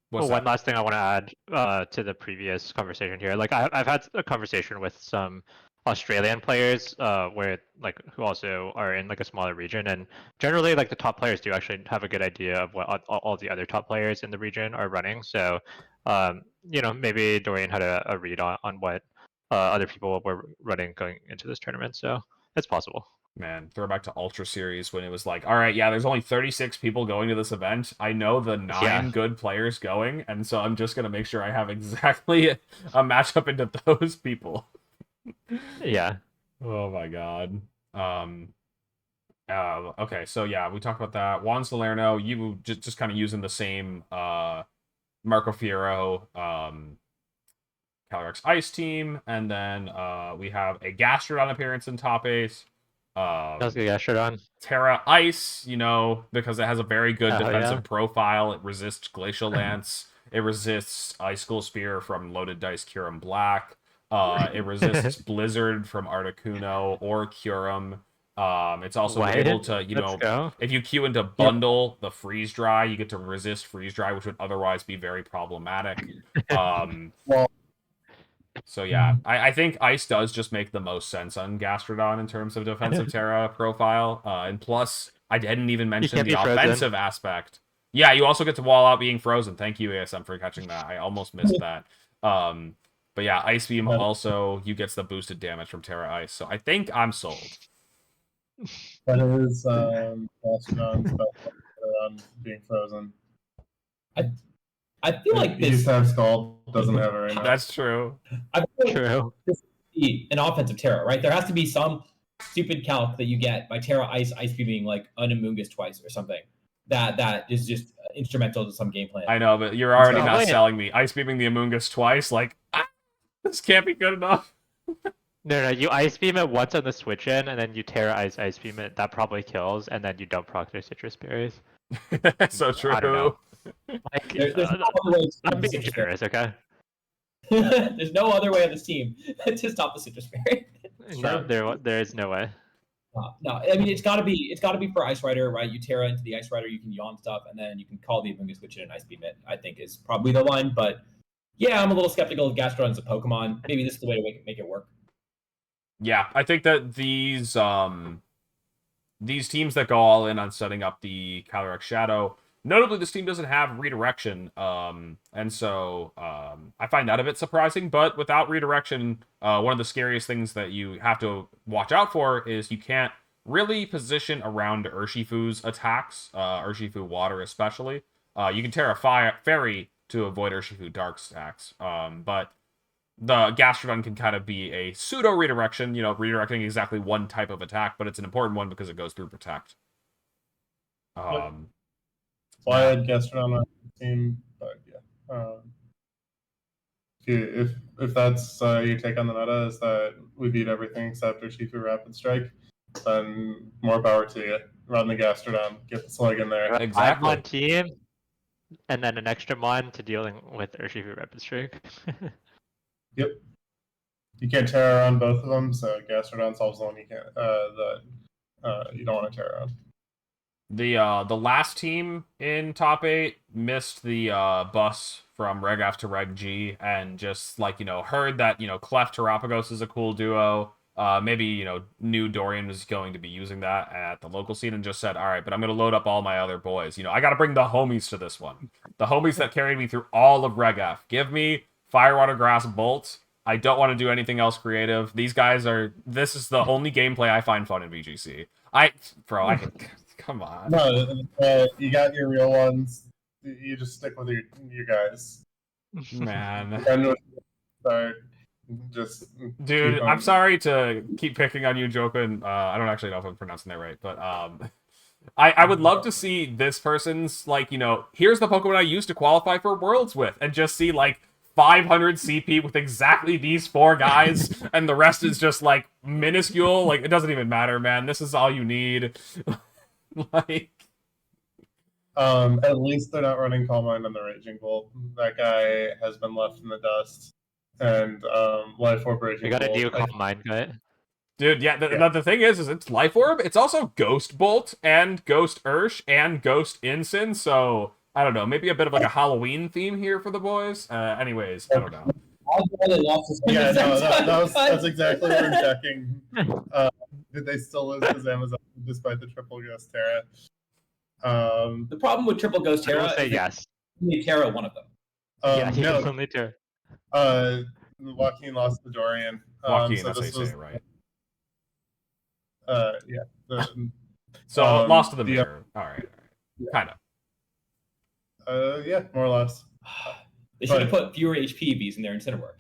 What's One that? last thing I want to add to the previous conversation here. Like I've had a conversation with some Australian players who also are in like a smaller region, and generally like the top players do actually have a good idea of what all the other top players in the region are running. So maybe Dorian had a read on what other people were running going into this tournament, so it's possible. Man, throwback to Ultra Series when it was like, all right, yeah, there's only 36 people going to this event. I know the 9 good players going, and so I'm just going to make sure I have exactly a matchup into those people. Yeah. Oh my god. Okay, so yeah, we talked about that. Juan Salerno, you just kind of using the same Marco Fierro Calyrex Ice team, and then we have a Gastrodon appearance in top 8. Gastrodon. Terra Ice, because it has a very good defensive yeah. profile. It resists Glacial Lance. It resists Ice School Spear from Loaded Dice Kyurem Black. It resists Blizzard from Articuno or Kyurem. It's also able to, if you queue into Bundle the Freeze Dry, you get to resist Freeze Dry, which would otherwise be very problematic. So yeah, I think Ice does just make the most sense on Gastrodon in terms of defensive Terra profile. And plus, I didn't even mention the offensive aspect. Yeah, you also get to wall out being frozen. Thank you, ASM, for catching that. I almost missed that. But yeah, Ice Beam also, you gets the boosted damage from Terra Ice. So I think I'm sold. that is Gastrodon's best on being frozen. I feel like this. Used to have Scald, doesn't have it right now. That's true. I feel like this is an offensive Terra, right? There has to be some stupid calc that you get by Terra ice beaming like an Amoongus twice or something. That is just instrumental to some gameplay. I know, but you're already So- not Wait. selling me. Ice beaming the Amoongus twice, like, this can't be good enough. No, you ice beam it once on the switch in, and then you Terra ice beam it. That probably kills, and then you don't proc their citrus berries. So true. I don't know. Like, There's no other way to stop I'm the being citrus berry. generous, okay? There's no other way on this team to stop the citrus berry. No, there is no way. No, I mean it's got to be for Ice Rider, right? You Terra into the Ice Rider, you can yawn stuff, and then you can call the Amoongus switch in and ice beam it. I think is probably the line, but yeah, I'm a little skeptical of Gastrodon as a Pokemon. Maybe this is the way to make it work. Yeah, I think that these teams that go all in on setting up the Calyrex Shadow, notably this team doesn't have redirection, and so I find that a bit surprising. But without redirection, one of the scariest things that you have to watch out for is you can't really position around Urshifu's attacks, Urshifu Water especially. You can Terra Fairy to avoid Urshifu Dark's attacks, but the Gastrodon can kind of be a pseudo redirection, redirecting exactly one type of attack, but it's an important one because it goes through Protect. Well, I had Gastrodon on the team, but yeah. If that's your take on the meta, is that we beat everything except Urshifu Rapid Strike, then more power to you. Run the Gastrodon, get the slug in there. Exactly. I'm on team, and then an extra mon to dealing with Urshifu Rapid Strike. Yep. You can't Terra on both of them, so Gastrodon solves the one you can't. That you don't want to Terra on. The last team in top 8 missed the bus from Reg F to Reg G and just heard that Clef Terapagos is a cool duo. Maybe knew Dorian was going to be using that at the local scene and just said, all right, but I'm going to load up all my other boys. I got to bring the homies to this one. The homies that carried me through all of Reg F. Give me Fire, Water, Grass, Bolt. I don't want to do anything else creative. These guys this is the only gameplay I find fun in VGC. Come on. No, you got your real ones. You just stick with your guys. Man. And just Dude, keep I'm on- sorry to keep picking on you, Joken. I don't actually know if I'm pronouncing that right, but I would love to see this person's here's the Pokemon I used to qualify for Worlds with, and just see 500 CP with exactly these 4 guys, and the rest is just minuscule. It doesn't even matter, man. This is all you need. At least they're not running Calm Mind on the Raging Bolt. That guy has been left in the dust. And Life Orb Raging You gotta Bolt. do Calm Mind, right? Dude, yeah, the thing is it's Life Orb. It's also Ghost Bolt and Ghost Ursh and Ghost Ensign, so I don't know, maybe a bit of a Halloween theme here for the boys. Anyways, I don't know. Yeah, no, that's exactly what I'm checking. Did they still lose to Amazon despite the triple Ghost Terra? The problem with Triple Ghost I Terra will say is yes. you Terra one of them. Yeah, you no, can only Terra. Joaquin lost to Dorian. Joaquin, So that's how you this say was, it right. yeah. So lost to the the- mirror. All right. Kind of. Yeah, more or less. They should have put fewer HPVs in their Incineroar.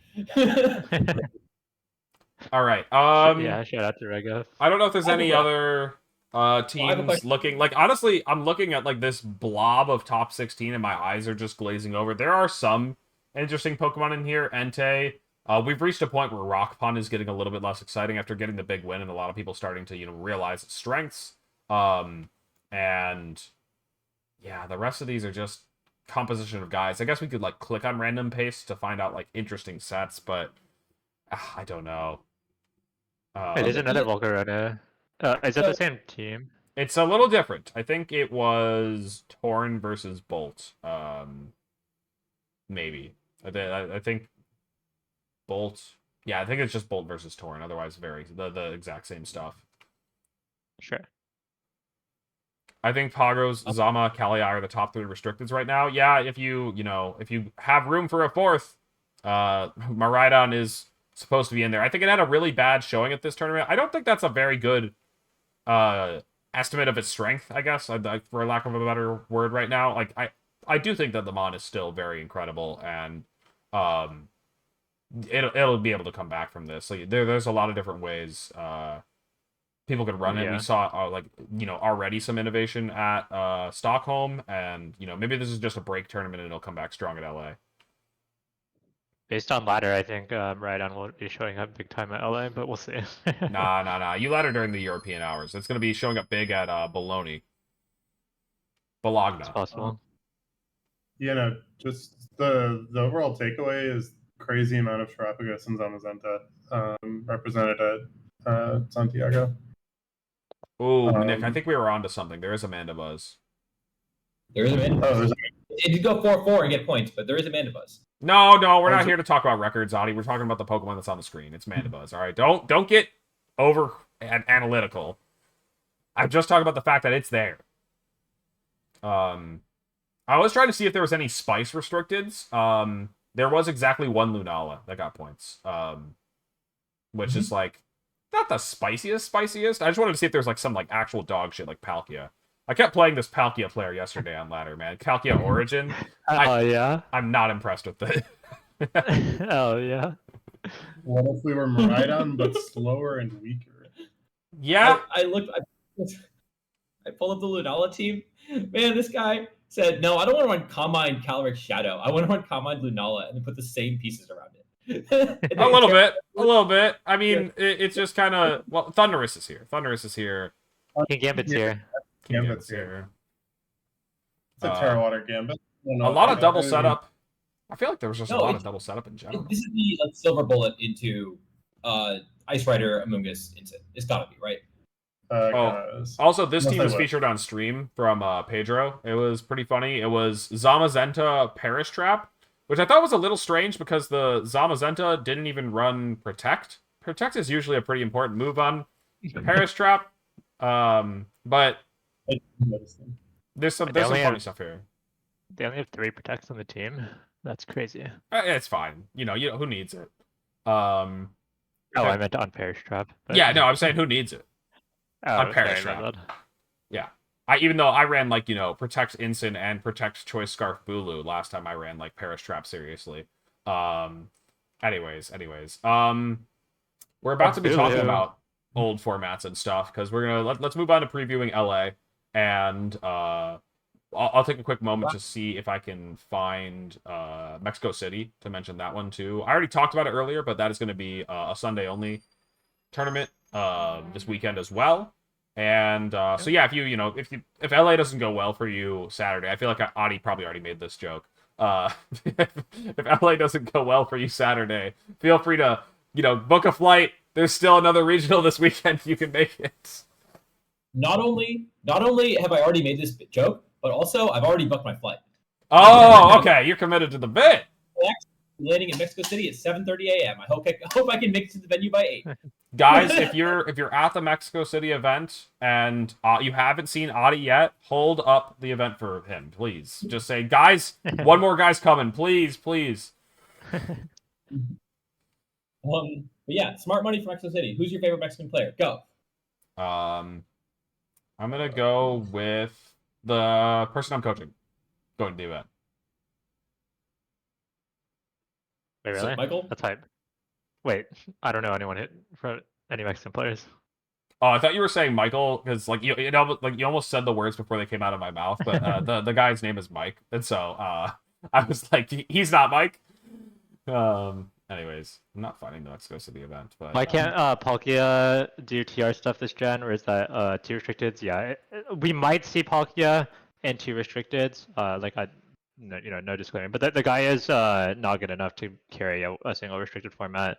All right. Yeah, shout out to Rega. I don't know if there's I have a any que- other I have a teams question. looking honestly, I'm looking at this blob of top 16 and my eyes are just glazing over. There are some interesting Pokemon in here. Entei. We've reached a point where Rock Pun is getting a little bit less exciting after getting the big win and a lot of people starting to, realize its strengths. And yeah, the rest of these are just composition of guys. I guess we could click on random paste to find out interesting sets, but I don't know. Wait, there's another Volcarona. Is that the same team? It's a little different. I think it was Torn versus Bolt. Maybe. I think Bolt. Yeah, I think it's just Bolt versus Torn. Otherwise, the exact same stuff. Sure. I think Pagos, Zama, Kalii are the top 3 restricteds right now. Yeah, if you have room for a 4th, Miraidon is supposed to be in there. I think it had a really bad showing at this tournament. I don't think that's a very good estimate of its strength, I guess, for lack of a better word right now. I do think that the Mon is still very incredible, and it'll be able to come back from this. There's a lot of different ways people could run it. We Yeah. saw already some innovation at Stockholm, and maybe this is just a break tournament and it'll come back strong at LA. Based on ladder, I think Rydon will be showing up big time at LA, but we'll see. Nah. You ladder during the European hours. It's gonna be showing up big at Bologna. It's Bologna. possible. Just the overall takeaway is crazy amount of Terrapagos and Zamazenta represented at Santiago. Ooh, Nick, I think we were onto something. There is Amanda Buzz. There is a Amanda Oh, Buzz. It did go 4-4 and get points, but there is Amanda Buzz. No, we're not here to talk about records, Audie. We're talking about the Pokemon that's on the screen. It's Mandibuzz, all right? Don't get over analytical. I'm just talking about the fact that it's there. I was trying to see if there was any spice restricteds. There was exactly one Lunala that got points. Which is like not the spiciest. I just wanted to see if there's like some like actual dog shit like Palkia. I kept playing this Palkia player yesterday on ladder, man. Palkia Origin. Oh yeah. I'm not impressed with it. Oh yeah. What if we were Miraidon but slower and weaker? Yeah. I pulled up the Lunala team. Man, this guy said, no, I don't want to run Combine Calric Shadow. I want to run Combine Lunala and then put the same pieces around it. A little bit. I mean, it's just kind of Thundurus is here. King Gambit's here. Gambit's here. It's a Terrawater Gambit. A lot of double setup. I feel like there was just a lot of double setup in general. This is the silver bullet into Ice Rider Among Us Instant. It's gotta be, right? Also, this team was featured on stream from Pedro. It was pretty funny. It was Zamazenta Perish Trap, which I thought was a little strange because the Zamazenta didn't even run Protect. Protect is usually a pretty important move on Perish Trap. But there's some funny stuff here. They only have 3 protects on the team. That's crazy. It's fine. Who needs it? I meant on Perish Trap. But... Yeah, no, I'm saying who needs it? On Perish Trap. Yeah. Even though I ran Protect Ensign and Protect Choice Scarf Bulu last time I ran Perish Trap seriously. Anyways. We're about to be talking about old formats and stuff because we're gonna let's move on to previewing LA, and I'll take a quick moment to see if I can find Mexico City to mention that one too. I already talked about it earlier, but that is going to be a Sunday only tournament this weekend as well. And so yeah, if LA doesn't go well for you Saturday, I feel like Adi probably already made this joke. If LA doesn't go well for you Saturday, feel free to book a flight. There's still another regional this weekend. You can make it. Not only have I already made this joke, but also I've already booked my flight. Oh, okay. You're committed to the bit. Landing in Mexico City at 7:30 a.m. I hope I can make it to the venue by 8. Guys, if you're at the Mexico City event and you haven't seen Adi yet, hold up the event for him, please. Just say, guys, one more guy's coming, please. But yeah, smart money for Mexico City. Who's your favorite Mexican player? Go. I'm gonna go with the person I'm coaching going to the event. Wait, really? So, Michael? That's hype. Wait, I don't know anyone for any Mexican players. Oh, I thought you were saying Michael because you almost said the words before they came out of my mouth, but the guy's name is Mike, and so I was like, he's not Mike. Anyways, I'm not finding the Mexico City event, but why can't Palkia do TR stuff this gen, or is that T restricted? Yeah, we might see Palkia and T restricted. No disclaimer, but the guy is not good enough to carry a single restricted format.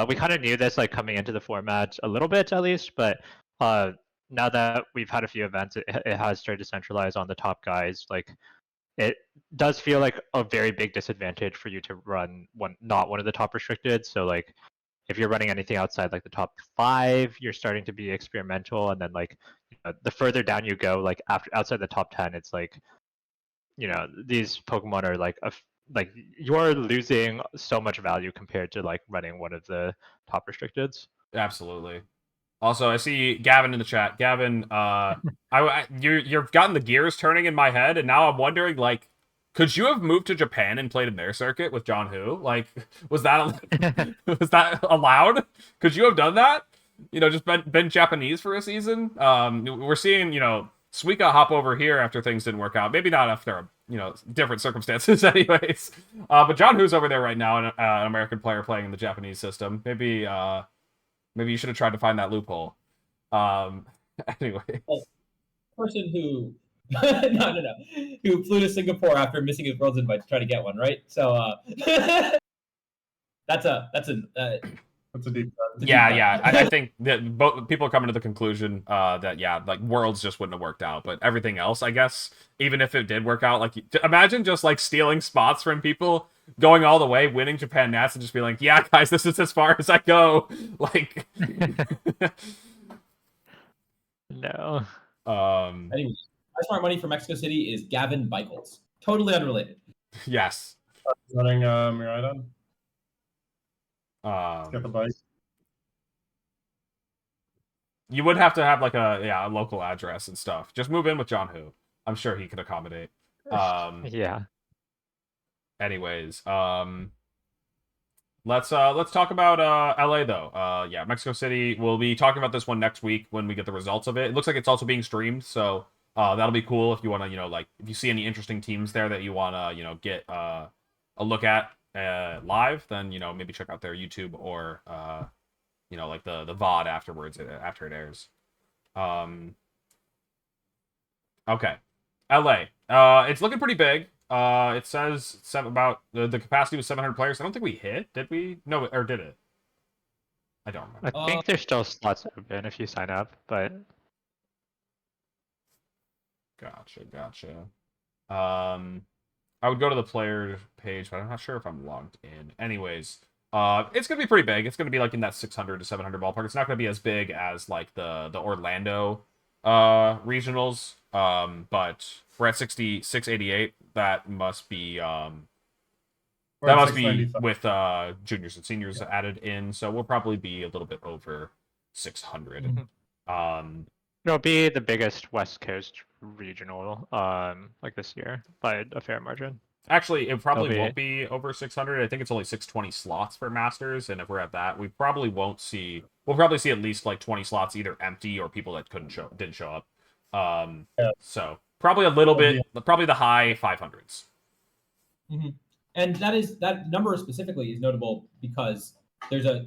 We kind of knew this coming into the format a little bit at least, but now that we've had a few events, it has started to centralize on the top guys. It does feel like a very big disadvantage for you to run not one of the top restricted. So if you're running anything outside the top 5, you're starting to be experimental, and then the further down you go, outside the top 10, it's these Pokemon are you're losing so much value compared to running one of the top restricteds. Absolutely. Also, I see Gavin in the chat. Gavin, you've gotten the gears turning in my head, and now I'm wondering, could you have moved to Japan and played in their circuit with John Hu? Was that allowed? Could you have done that? just been Japanese for a season. We're seeing, Suika hop over here after things didn't work out. Maybe not after, different circumstances anyways. But John Who's over there right now, an American player playing in the Japanese system. Maybe you should have tried to find that loophole. Anyway. Person who no, who flew to Singapore after missing his world's invite to try to get one, right? So that's a deep cut. Yeah. I think that both people are coming to the conclusion that like Worlds just wouldn't have worked out, but everything else, I guess, even if it did work out, like imagine just like stealing spots from people, going all the way, winning Japan Nats, and just being like, yeah, guys, this is as far as I go. Like, No. Anyway, my smart money for Mexico City is Gavin Bichels. Totally unrelated. Yes. Running Miraidon. Get the bike. You would have to have like a local address and stuff. Just move in with John Who. I'm sure he could accommodate. Yeah. Anyways, let's talk about LA though. Yeah, Mexico City. We'll be talking about this one next week when we get the results of it. It looks like it's also being streamed, so that'll be cool if you want to, like if you see any interesting teams there that you want to, get a look at live, then maybe check out their YouTube or like the VOD afterwards after it airs. Okay, LA. It's looking pretty big. It says about the capacity was 700 players. I don't think we hit. Did we? No, or did it? I don't remember. I think there's still slots open if you sign up, but Gotcha. I would go to the player page, but I'm not sure if I'm logged in. Anyways, it's gonna be pretty big. It's gonna be like in that 600 to 700 ballpark. It's not gonna be as big as like the Orlando regionals. But we're at 688. That must be with juniors and seniors added in. So we'll probably be a little bit over 600. it'll be the biggest West Coast regional like this year by a fair margin. Actually, it probably won't be over 600. I think it's only 620 slots for Masters, and if we're at that, we probably won't see. We'll probably see at least like 20 slots either empty or people that didn't show up. So probably a little bit, probably the high 500s. And that number specifically is notable because there's a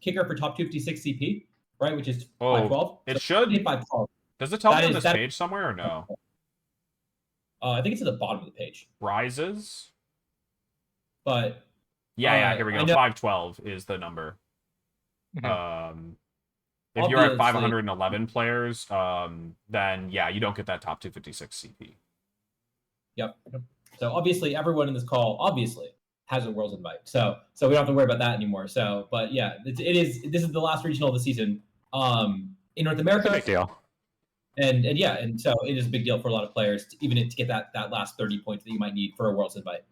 kicker for top 256 CP, right? Which is 512. It should. 512. Does it tell me on this page somewhere or no? I think it's at the bottom of the page. Rises. But yeah, here we go. 512 is the number. If you're at 511 players, then yeah, you don't get that top 256 CP. Yep. So obviously, everyone in this call has a Worlds invite. So we don't have to worry about that anymore. So, but yeah, this is the last regional of the season. In North America, It's a big deal. And so it is a big deal for a lot of players, to get that last 30 points that you might need for a Worlds invite.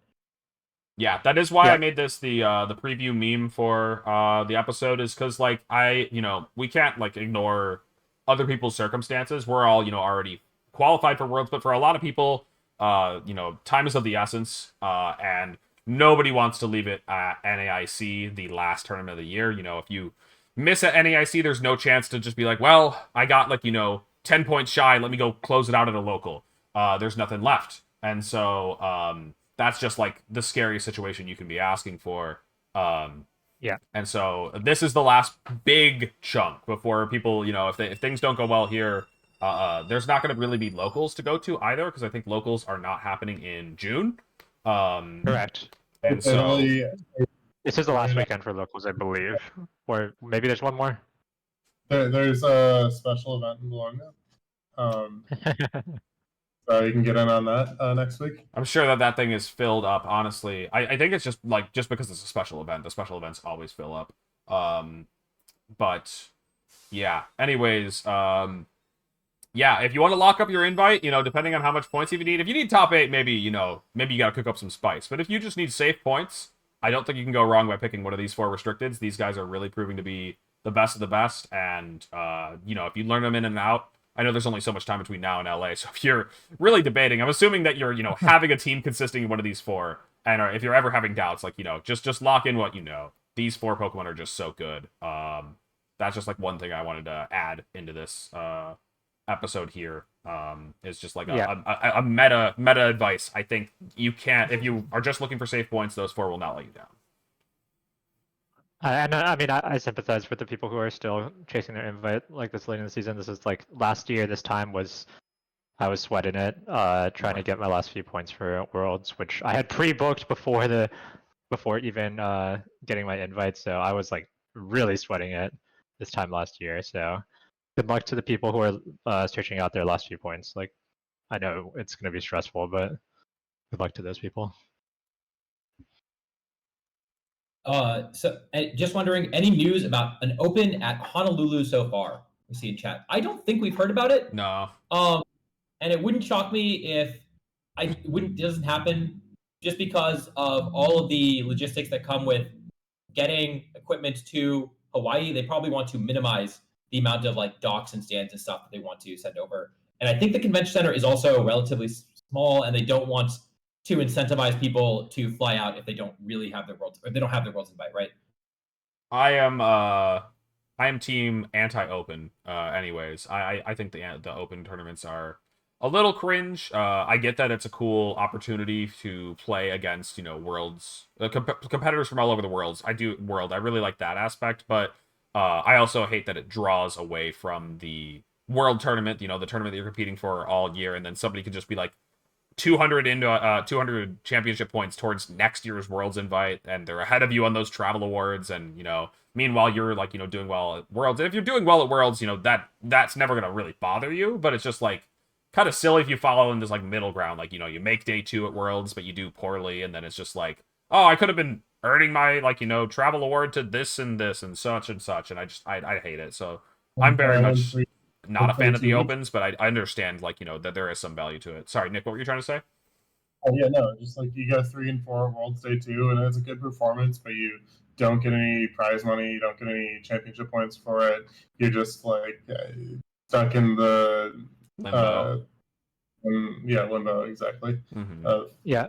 Yeah, that is why I made this the preview meme for the episode, is because like we can't like ignore other people's circumstances. We're all already qualified for Worlds, but for a lot of people, time is of the essence, and nobody wants to leave it at NAIC, the last tournament of the year. If you miss at NAIC, there's no chance to just be like, well, I got 10 points shy, let me go close it out at a local. There's nothing left, and so that's just like the scariest situation you can be asking for. Yeah. And so this is the last big chunk before people, if things don't go well here, there's not going to really be locals to go to either, because I think locals are not happening in June. Correct. And so this is the last weekend for locals, I believe. Or maybe there's one more. There's a special event in Bologna. So you can get in on that next week. I'm sure that thing is filled up, honestly. I think it's just because it's a special event. The special events always fill up. But yeah. Anyways, yeah, if you want to lock up your invite, depending on how much points you need. If you need top 8, maybe you got to cook up some spice. But if you just need safe points, I don't think you can go wrong by picking one of these 4 restricteds. These guys are really proving to be the best of the best, and if you learn them in and out, I know there's only so much time between now and LA, so if you're really debating, I'm assuming that you're, having a team consisting of one of these 4, and if you're ever having doubts, just lock in what you know. These 4 Pokemon are just so good. that's just like one thing I wanted to add into this episode here. Is just like a meta advice. I think you can't, if you are just looking for safe points, those 4 will not let you down. And I mean, I sympathize with the people who are still chasing their invite like this late in the season. This is like last year. This time I was sweating it, trying to get my last few points for Worlds, which I had pre-booked before even getting my invite. So I was like really sweating it this time last year. So good luck to the people who are searching out their last few points. Like I know it's going to be stressful, but good luck to those people. So just wondering, any news about an open at Honolulu so far? We see in chat. I don't think we've heard about it. No. And it wouldn't shock me if it doesn't happen, just because of all of the logistics that come with getting equipment to Hawaii. They probably want to minimize the amount of like docks and stands and stuff that they want to send over. And I think the convention center is also relatively small, and they don't want to incentivize people to fly out if they don't really have their worlds, or they don't have their worlds invite, right? I am team anti-open. Anyways, I think the open tournaments are a little cringe. I get that it's a cool opportunity to play against, you know, worlds, competitors from all over the worlds. I really like that aspect, but I also hate that it draws away from the world tournament. You know, the tournament that you're competing for all year, and then somebody could just be like 200 into 200 championship points towards next year's Worlds invite, and they're ahead of you on those travel awards, and you know, meanwhile you're like, you know, doing well at Worlds. And if you're doing well at Worlds, you know, that's never gonna really bother you, but it's just like kind of silly if you follow in this like middle ground, like, you know, you make day 2 at Worlds, but you do poorly, and then it's just like, oh, I could have been earning my, like, you know, travel award to this and such, and I hate it. So I'm very much not a fan of the opens, but I understand, like, you know, that there is some value to it. Sorry, Nick, what were you trying to say? Oh yeah, no, just like you go 3 and 4 Worlds Day 2, and it's a good performance, but you don't get any prize money, you don't get any championship points for it. You're just like stuck in the Limbo. Limbo, exactly. Mm-hmm. Yeah.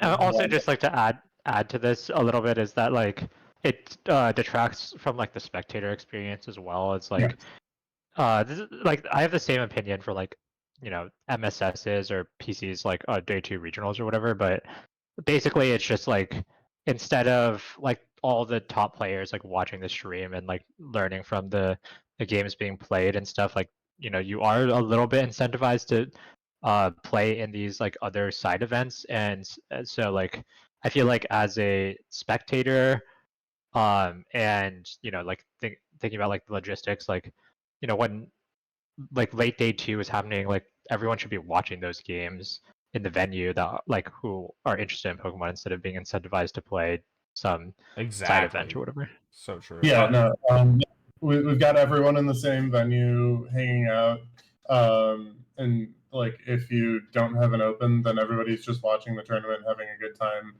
Also, just like to add to this a little bit is that like it detracts from like the spectator experience as well. It's like this is, like I have the same opinion for like, you know, MSSs or PCs like day 2 regionals or whatever, but basically it's just like instead of like all the top players like watching the stream and like learning from the games being played and stuff, like, you know, you are a little bit incentivized to play in these like other side events, and so like I feel like as a spectator, and you know, like thinking about like the logistics, like, you know, when like late day 2 is happening, like everyone should be watching those games in the venue that like who are interested in Pokemon, instead of being incentivized to play some side event or whatever. So true. Yeah, no. We've got everyone in the same venue hanging out, and like if you don't have an open, then everybody's just watching the tournament, having a good time,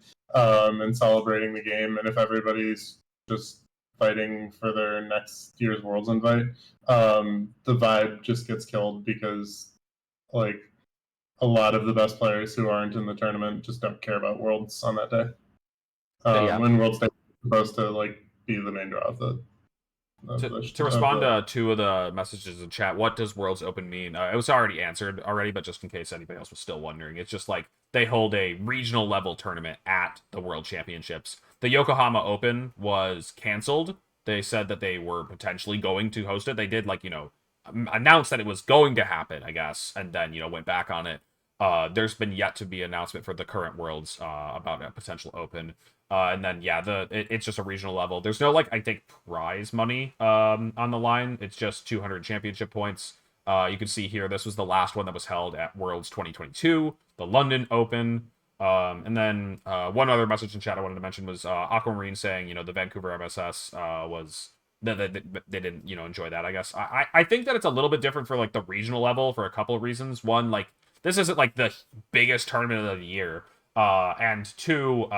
and celebrating the game. And if everybody's just fighting for their next year's Worlds invite, the vibe just gets killed, because like a lot of the best players who aren't in the tournament just don't care about Worlds on that day. When Worlds Day is supposed to like be the main draw of the. To respond to 2 of the messages in chat, what does Worlds Open mean? It was already answered already, but just in case anybody else was still wondering, it's just like they hold a regional level tournament at the World Championships. The Yokohama Open was canceled. They said that they were potentially going to host it. They did, like, you know, announce that it was going to happen, I guess, and then, you know, went back on it. There's been yet to be an announcement for the current Worlds about a potential Open. And then, yeah, it's just a regional level. There's no, like, I think, prize money on the line. It's just 200 championship points. You can see here, this was the last one that was held at Worlds 2022, the London Open. And then one other message in chat I wanted to mention was Aquamarine saying, you know, the Vancouver MSS was... They didn't, you know, enjoy that, I guess. I think that it's a little bit different for, like, the regional level for a couple of reasons. One, like, this isn't, like, the biggest tournament of the year. And 2,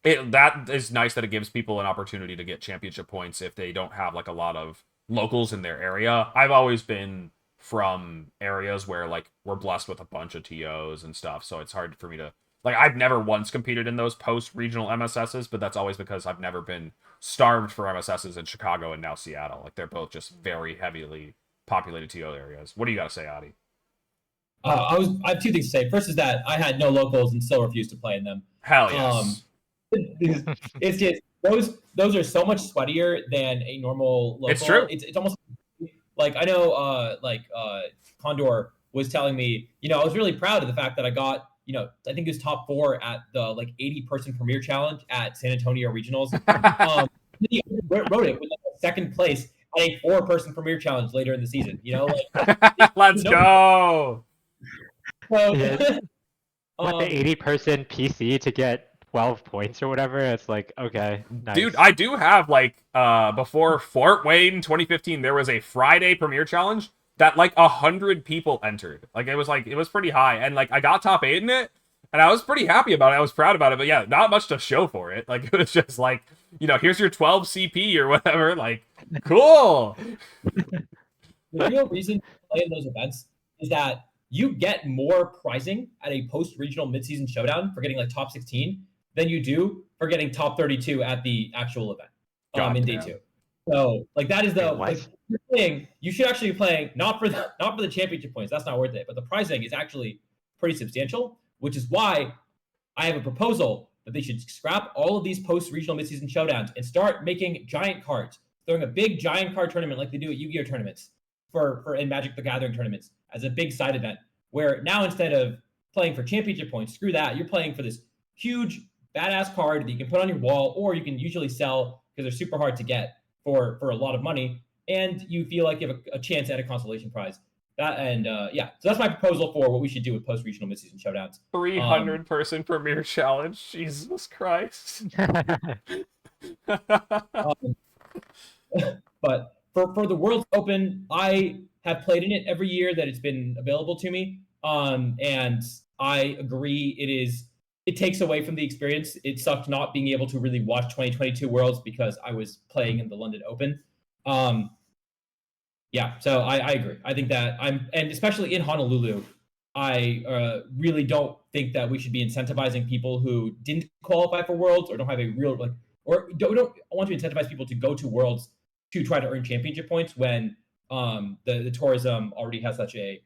that is nice that it gives people an opportunity to get championship points if they don't have like a lot of locals in their area. I've always been from areas where like we're blessed with a bunch of TOs and stuff, so it's hard for me to Like, I've never once competed in those post-regional MSSs, but that's always because I've never been starved for MSSs in Chicago and now Seattle. Like, they're both just very heavily populated TO areas. What do you got to say, Adi? I have two things to say. First is that I had no locals and still refused to play in them. Hell yes. It's just those are so much sweatier than a normal local. It's true. It's almost like I know Condor was telling me, I was really proud of the fact that I got, I think it was top 4 at the 80-person Premier Challenge at San Antonio Regionals. He wrote it with second place at a 4-person Premier Challenge later in the season. Let's go. So, Yeah. What, the 80-person PC to get 12 points or whatever? It's like, okay, nice. Dude, I do have before Fort Wayne 2015, there was a Friday Premier Challenge that 100 people entered. It was pretty high, and I got top 8 in it, and I was pretty happy about it. I was proud about it, but yeah, not much to show for it. It was just here's your 12 CP or whatever. Cool. The real reason to play in those events is that you get more prizing at a post-regional midseason showdown for getting top 16 than you do for getting top 32 at the actual event in day 2. So that is the you're playing. You should actually be playing not for the championship points. That's not worth it. But the prizing is actually pretty substantial, which is why I have a proposal that they should scrap all of these post-regional midseason showdowns and start making giant cards, throwing a big giant card tournament like they do at Yu-Gi-Oh tournaments for in Magic the Gathering tournaments as a big side event. Where now instead of playing for championship points, screw that. You're playing for this huge badass card that you can put on your wall, or you can usually sell because they're super hard to get for a lot of money, and you feel like you have a chance at a consolation prize. So that's my proposal for what we should do with post-regional midseason showdowns. 300-person Premier Challenge. Jesus Christ. But for the World's Open, I have played in it every year that it's been available to me. And I agree, it takes away from the experience. It sucked not being able to really watch 2022 Worlds because I was playing in the London Open. So I agree. I think that and especially in Honolulu, I really don't think that we should be incentivizing people who didn't qualify for Worlds or don't have a real or don't want to incentivize people to go to Worlds to try to earn championship points when the tourism already has such an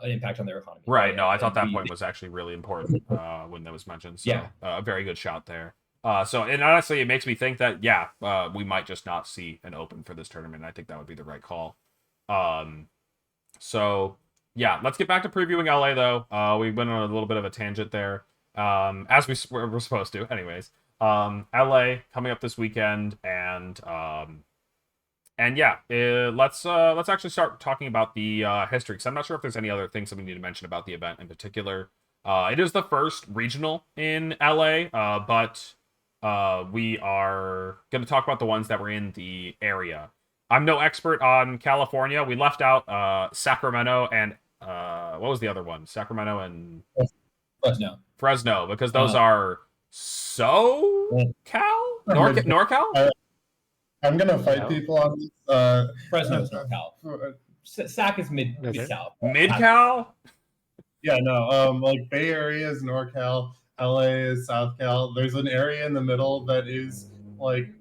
impact on their economy. Right. No, I thought that point was actually really important when that was mentioned. So, yeah, a very good shot there. And honestly, it makes me think that we might just not see an open for this tournament. I think that would be the right call. Let's get back to previewing LA though. We went on a little bit of a tangent there, as we're supposed to. Anyways, LA coming up this weekend, let's actually start talking about the history, because I'm not sure if there's any other things that we need to mention about the event in particular. It is the first regional in LA, but we are going to talk about the ones that were in the area. I'm no expert on California. We left out Sacramento and what was the other one? Sacramento and Fresno, because those are SoCal? NorCal? I'm gonna fight people on this. Fresno's NorCal. Sac is mid-Cal. Mid-Cal? Yeah, no. Bay Area is NorCal. LA is South Cal. There's an area in the middle that is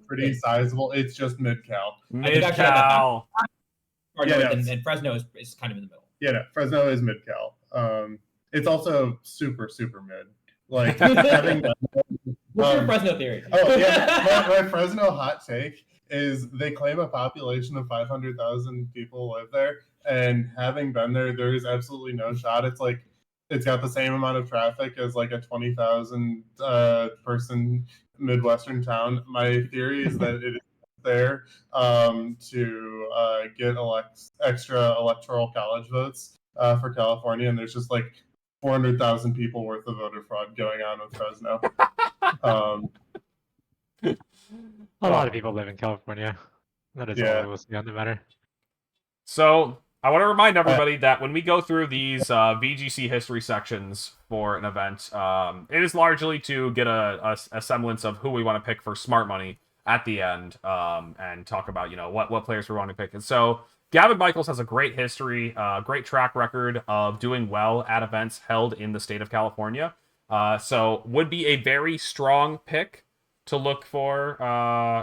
pretty sizable. It's just Mid-Cal. Mid-Cal. And Fresno is kind of in the middle. Yeah, no, Fresno is Mid-Cal. It's also super, super mid. Having what's your Fresno theory? Oh yeah, my Fresno hot take is they claim a population of 500,000 people live there, and having been there, there is absolutely no shot. It's got the same amount of traffic as a 20,000 person Midwestern town. My theory is that it is there to get extra electoral college votes for California, and there's just 400,000 people worth of voter fraud going on with Fresno. A lot of people live in California. That is all I will say on the matter. So I want to remind everybody that when we go through these VGC history sections for an event, it is largely to get a semblance of who we want to pick for smart money at the end, and talk about what players we want to pick. And so Gavin Michaels has a great history, great track record of doing well at events held in the state of California. So would be a very strong pick to look for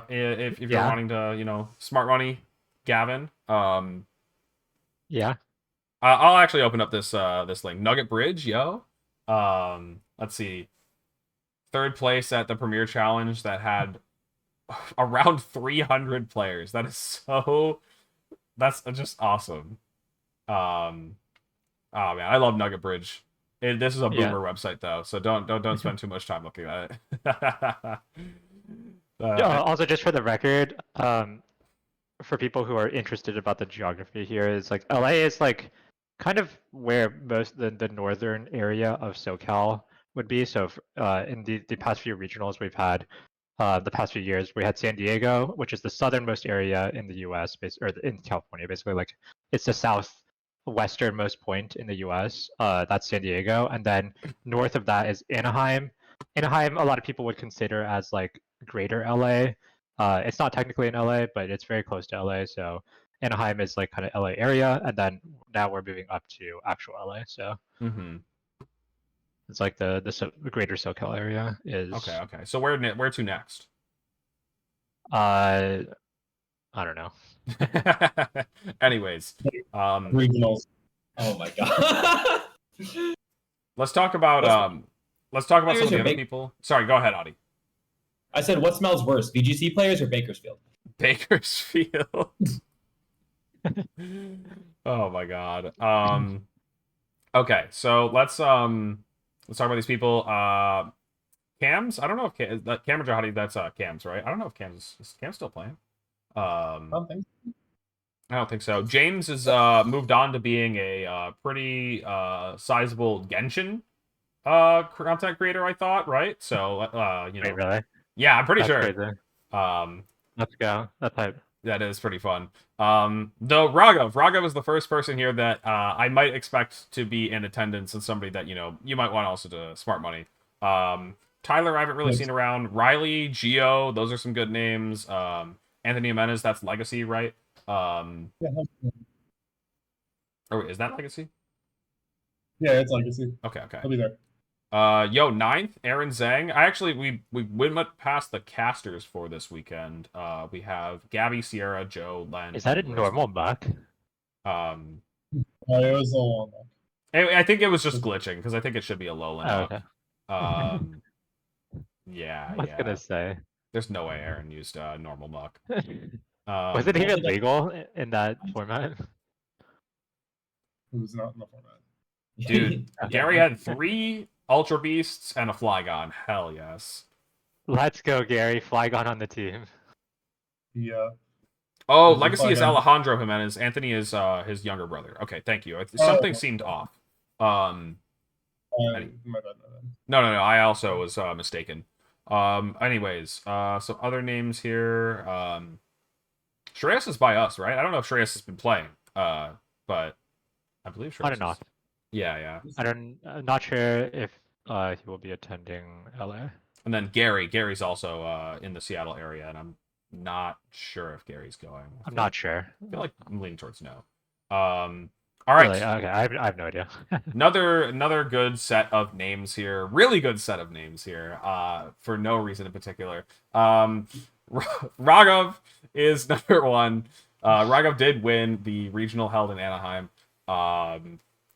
if you're Yeah. wanting to, smart money, Gavin. Yeah. I'll actually open up this link. Nugget Bridge, yo. Let's see. Third place at the Premier Challenge that had around 300 players. That's just awesome. Oh man, I love Nugget Bridge. This is a Yeah. boomer website though, so don't spend too much time looking at it. Also, just for the record, for people who are interested about the geography here, is like LA is like kind of where most the northern area of SoCal would be. So in the past few regionals we've had, the past few years, we had San Diego, which is the southernmost area in the U.S. Or in California, basically. Like it's the southwesternmost point in the U.S. That's San Diego, and then north of that is Anaheim. Anaheim, a lot of people would consider as like Greater LA. It's not technically in LA, but it's very close to LA. So Anaheim is like kind of LA area, and then now we're moving up to actual LA. So mm-hmm. it's like the greater SoCal area is. Okay. So where to next? I don't know. Anyways, Regionals. Oh my god. let's talk about some of the other people. Sorry, go ahead, Audie. I said, what smells worse, VGC players or Bakersfield? Bakersfield. Oh my god. Okay, so let's talk about these people. Cams. I don't know if Cam or Jahadi. That's Cams, right? I don't know if Cams is Cam still playing. I don't think so. James is moved on to being a pretty sizable Genshin content creator, I thought, right? So Wait, really? Yeah, I'm pretty That's sure. Crazy. Let's go. That's hype. That is pretty fun. Though Raghav is the first person here that I might expect to be in attendance, and somebody that you might want also to smart money. Tyler, I haven't really seen around. Riley, Geo, those are some good names. Anthony Jimenez, that's Legacy, right? Oh, wait, is that Legacy? Yeah, it's Legacy. Okay. I'll be there. Ninth, Aaron Zhang. We went past the casters for this weekend. We have Gabby, Sierra, Joe, Len. Is that a normal buck? It was a long one. I think it was just glitching because I think it should be a lowland. Oh, okay. Yeah. I was gonna say. There's no way Aaron used normal muck. Was it even legal in that format? It was not in the format. Dude, Gary had 3 Ultra Beasts and a Flygon. Hell yes. Let's go, Gary. Flygon on the team. Yeah. Oh, Legacy is Alejandro Jimenez. Anthony is his younger brother. Okay, thank you. Something seemed off. My bad. No. I also was mistaken. Anyways, some other names here. Shreyas is by us, right? I don't know if Shreyas has been playing. But I believe Shreyas. On and off. Yeah. I'm not sure if he will be attending LA. And then Gary's also in the Seattle area, and I'm not sure if Gary's going. I'm not sure. I feel like I'm leaning towards no. All right. Really? Okay, I have no idea. another good set of names here. Really good set of names here. For no reason in particular. Raghav is number 1. Raghav did win the regional held in Anaheim.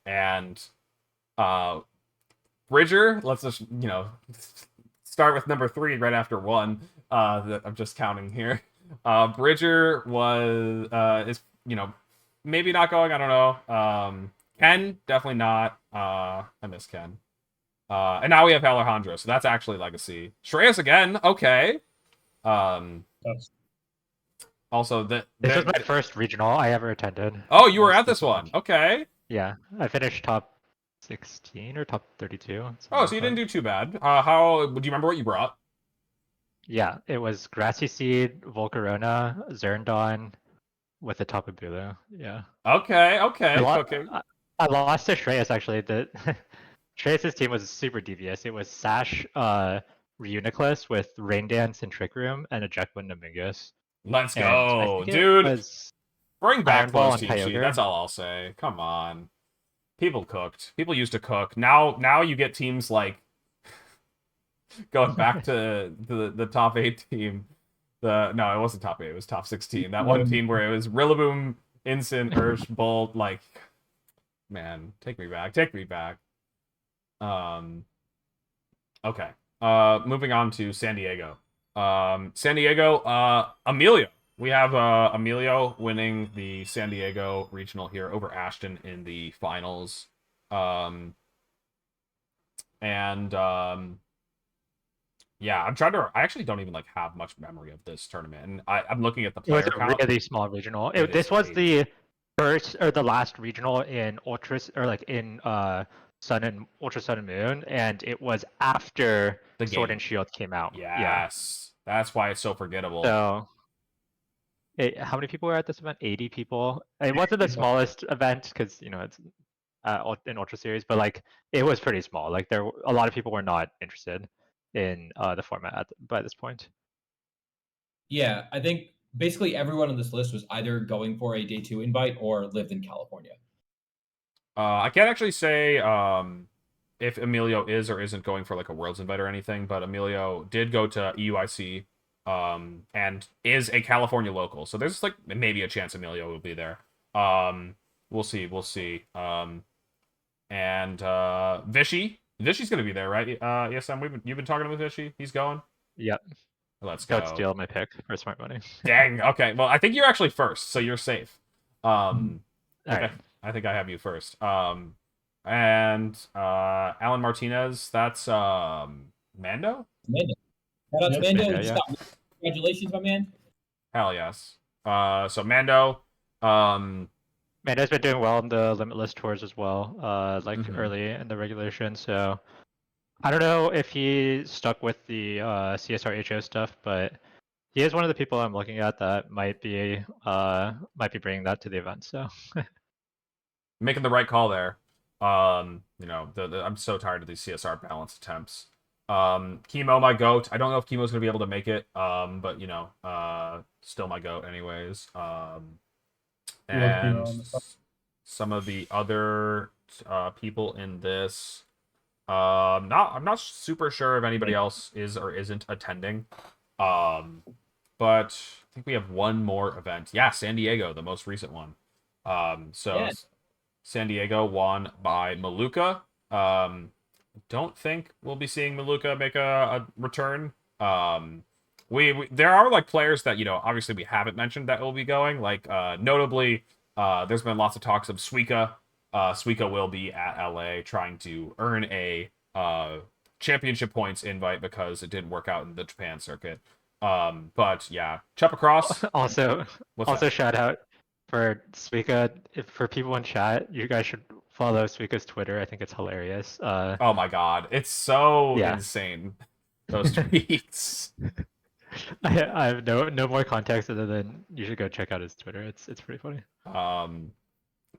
And Bridger, let's just start with number 3 right after 1. That I'm just counting here. Bridger is maybe not going. I don't know. Ken, definitely not. I miss Ken. And now we have Alejandro, so that's actually Legacy. Shreyas again. Okay. Also, this was my first regional I ever attended. Oh, you were at this one. Okay. Yeah, I finished top 16 or top 32. Oh, so you didn't do too bad. How do you remember what you brought? Yeah, it was Grassy Seed, Volcarona, Zerndon with the Tapu Bulu. Yeah. Okay. I lost to Shreyas actually. Shreyas' team was super devious. It was Sash, Reuniclus with Rain Dance and Trick Room, and a Ejectment Namingus. Let's go, dude. Bring back Ball those team sheet. That's all I'll say. Come on. People cooked. People used to cook. Now you get teams like going back to the top 8 team. No, it wasn't top 8. It was top 16. That one team where it was Rillaboom, Instant, Ursh, Bolt. Like, man, take me back. Take me back. Okay. Moving on to San Diego. San Diego, Emilio. We have Emilio winning the San Diego regional here over Ashton in the finals. Yeah, I'm trying to. I actually don't even like have much memory of this tournament, and I'm looking at the It was player a count. really small regional. It This is was a- the first or the last regional in in Sun and Ultra Sun and Moon, and it was after The Sword game. and Shield came out. Yeah. Yes, that's why it's so forgettable. So, how many people were at this event? 80 people. It wasn't the smallest event because it's an Ultra Series, but like it was pretty small. Like a lot of people were not interested in the format by this point. Yeah, I think basically everyone on this list was either going for a day 2 invite or lived in California. I can't actually say if Emilio is or isn't going for like a Worlds invite or anything, but Emilio did go to EUIC and is a California local, so there's like maybe a chance Emilio will be there. We'll see. And Vishy's gonna be there, right? ESM, you've been talking with Vishy. He's going. Yep. Let's Don't go. steal my pick for smart money. Dang. Okay. Well, I think you're actually first, so you're safe. All right. I think I have you first. And Alan Martinez, that's Mando? Mando. Shout out to Yep. Mando. Mando, You yeah. got- Congratulations, my man. Hell yes. So Mando, Mando's been doing well in the Limitless tours as well, Mhm. early in the regulation. So I don't know if he stuck with the CSR HO stuff, but he is one of the people I'm looking at that might be bringing that to the event. So making the right call there. I'm so tired of these CSR balance attempts. Chemo, my goat. I don't know if Chemo's gonna be able to make it. But still my goat anyways. Chemo And on the top. some of the other people in this. I'm not super sure if anybody else is or isn't attending. But I think we have one more event. Yeah, San Diego, the most recent one. Yeah. San Diego won by Maluka. Don't think we'll be seeing Maluka make a return. We there are like players that obviously we haven't mentioned that will be going. Like notably, there's been lots of talks of Suika. Suika will be at LA trying to earn a championship points invite because it didn't work out in the Japan circuit. But yeah, Chup across. also What's that? shout out for Suika. For people in chat, you guys should follow Suika's Twitter. I think it's hilarious. Oh my god, it's so Yeah. insane. Those tweets. I have no more context other than you should go check out his Twitter. It's pretty funny.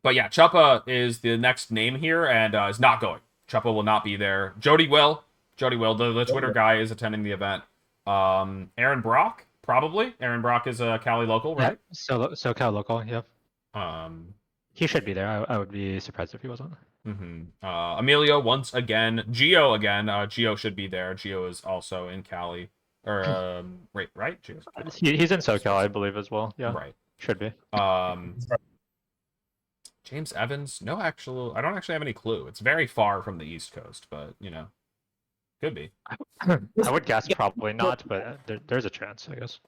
But yeah, Chuppa is the next name here and is not going. Chuppa will not be there. Jody will. The Twitter guy is attending the event. Aaron Brock, probably. Aaron Brock is a Cali local, right? Yeah, SoCal local. Yep. He should be there. I would be surprised if he wasn't. Emilio once again. Gio again. Gio should be there. Gio is also in Cali. Or right? Gio's He's in SoCal, I believe, as well. Yeah. right. Should be. James Evans? No, I don't actually have any clue. It's very far from the East Coast, but could be. I would guess probably not, but there's a chance, I guess.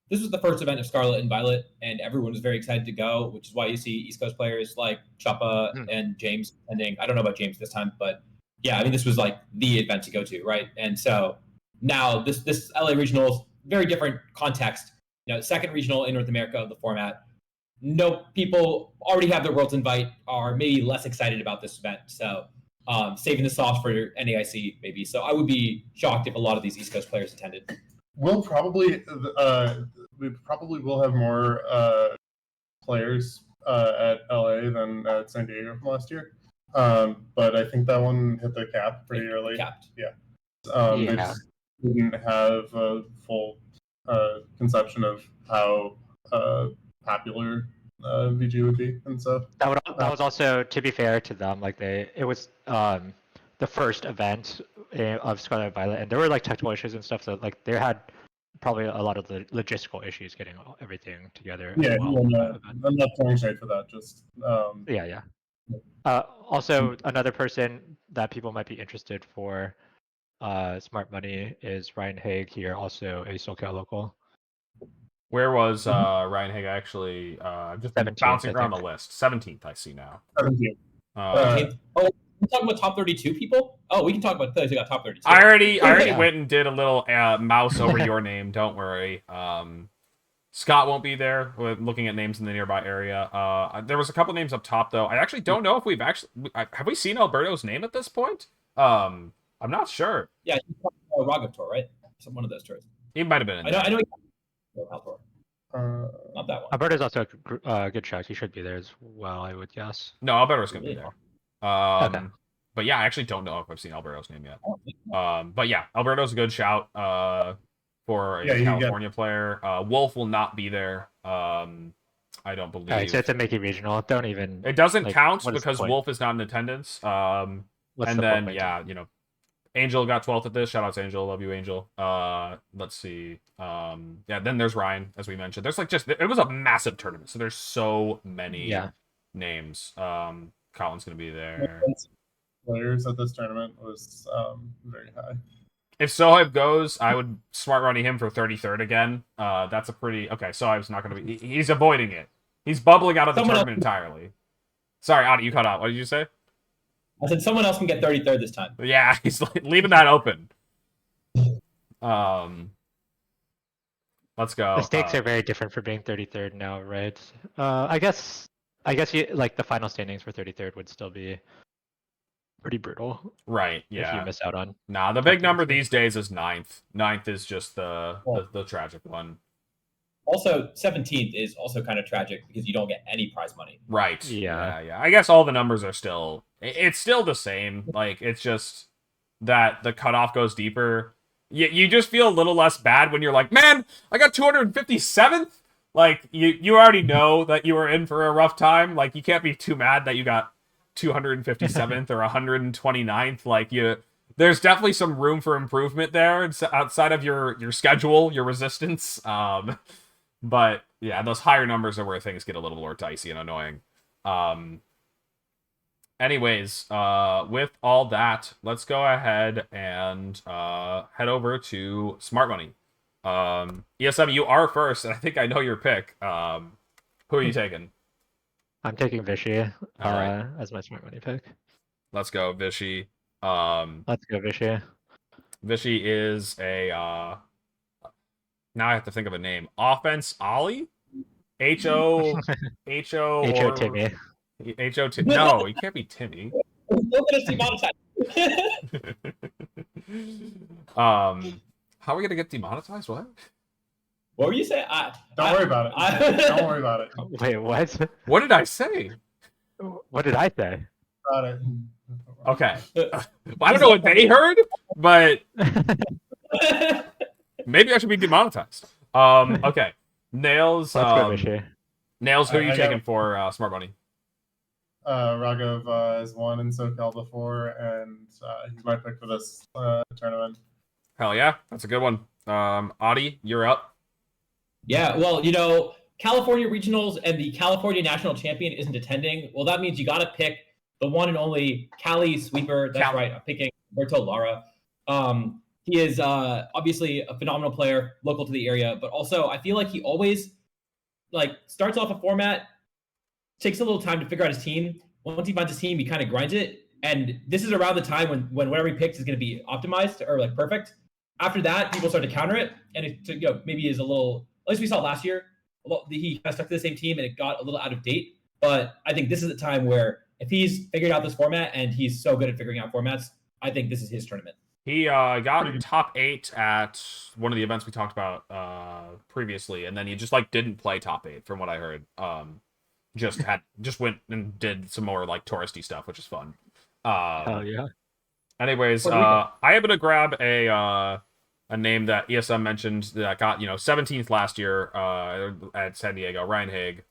This was the first event of Scarlet and Violet, and everyone was very excited to go, which is why you see East Coast players like Choppa and James attending. I don't know about James this time, but yeah, I mean, this was like the event to go to, right? And so now this LA regional is very different context. Second regional in North America of the format. No, people already have their Worlds invite, are maybe less excited about this event. So saving the sauce for NAIC maybe. So I would be shocked if a lot of these East Coast players attended. We'll probably we probably will have more players at LA than at San Diego from last year. But I think that one hit the cap pretty early. Capped. Yeah. They just didn't have a full conception of how popular VG would be, and so that was also, to be fair to them, like it was the first event of Scarlet Violet, and there were like technical issues and stuff. So like they had probably a lot of the logistical issues getting everything together. Yeah, as well. I'm not throwing shade for that. Just Yeah. Also, another person that people might be interested for Smart Money is Ryan Haig here, also a SoCal local. Where was Ryan Haig actually? Just 17th, bouncing I around the think. list. 17th, I see now. 17. Oh, we're talking about top 32 people? Oh, we can talk about those who got top 32. I already Yeah. went and did a little mouse over your name. Don't worry. Scott won't be there. We're looking at names in the nearby area. There was a couple names up top though. I actually don't know if we've actually have we seen Alberto's name at this point. I'm not sure. Yeah, he's talking about Raghav tour, right? Some one of those tours. He might have been in I there. know. Tour. Not that one. Alberto's also a good shot. He should be there as well, I would guess. No, Alberto's gonna be there. Okay. But yeah, I actually don't know if I've seen Alberto's name yet. I don't think so. But yeah, Alberto's a good shout for a Yeah, California player. Wolf will not be there. I don't believe. Alright, so it's a Mickey regional. Don't even. It doesn't like, count what is the because point? Wolf is not in attendance. What's And the then point? yeah, you know, Angel got 12th at this. Shout out to Angel. Love you, Angel. Let's see. Yeah, then there's Ryan, as we mentioned. There's like just it was a massive tournament, so there's so many names. Colin's gonna be there. Players at this tournament was very high. If Sohaib goes, I would smart running him for 33rd again. That's a pretty okay. Sohaib's not gonna be. He's avoiding it. He's bubbling out of the tournament entirely. Sorry, Adi, you cut out. What did you say? I said someone else can get 33rd this time. Yeah, he's leaving that open. Let's go. The stakes are very different for being 33rd now, right? I guess you like the final standings for 33rd would still be pretty brutal. Right. If Yeah. you miss out on. Nah, the big number these days is 9th. 9th is just the tragic one. Also, 17th is also kind of tragic because you don't get any prize money. Right. Yeah. I guess all the numbers are still. It's still the same. Like it's just that the cutoff goes deeper. You just feel a little less bad when you're like, man, I got 257th. Like you already know that you were in for a rough time. Like you can't be too mad that you got 257th or 129th. Like there's definitely some room for improvement there. It's outside of your schedule, your resistance. But yeah, those higher numbers are where things get a little more dicey and annoying. Anyways, with all that, let's go ahead and head over to Smart Money. ESM, you are first, and I think I know your pick. Who are you taking? I'm taking Vishy All right. as my Smart Money pick. Let's go, Vishy. Let's go, Vishy. Vishy is a now I have to think of a name. Offense Ollie? H-O Timmy. H-O No, he can't be Timmy. We're gonna see monetized. How are we gonna get demonetized? What? What were you saying? Don't worry about it. Don't worry about it. Wait, what? What did I say? What did I say? About it. Okay. I don't know what they heard, but maybe I should be demonetized. Okay. Nails. Let's go, Vishy. Nails, who are you I taking for Smart Money? Raghav has won in SoCal before, and he's my pick for this tournament. Hell yeah, that's a good one. Adi, you're up. Yeah, well, California regionals and the California national champion isn't attending. Well, that means you got to pick the one and only Cali sweeper. That's right. I'm picking Roberto Lara. He is obviously a phenomenal player, local to the area, but also I feel like he always starts off a format, takes a little time to figure out his team. Once he finds his team, he kind of grinds it. And this is around the time when whatever he picks is going to be optimized or perfect. After that, people start to counter it, and it maybe is a little. At least we saw last year. He kind of stuck to the same team, and it got a little out of date. But I think this is the time where if he's figured out this format and he's so good at figuring out formats, I think this is his tournament. He got top 8 at one of the events we talked about previously, and then he just didn't play top 8 from what I heard. Just went and did some more touristy stuff, which is fun. Hell yeah. Anyways, I happen to grab a name that ESM mentioned that got 17th last year at San Diego. Ryan Haig.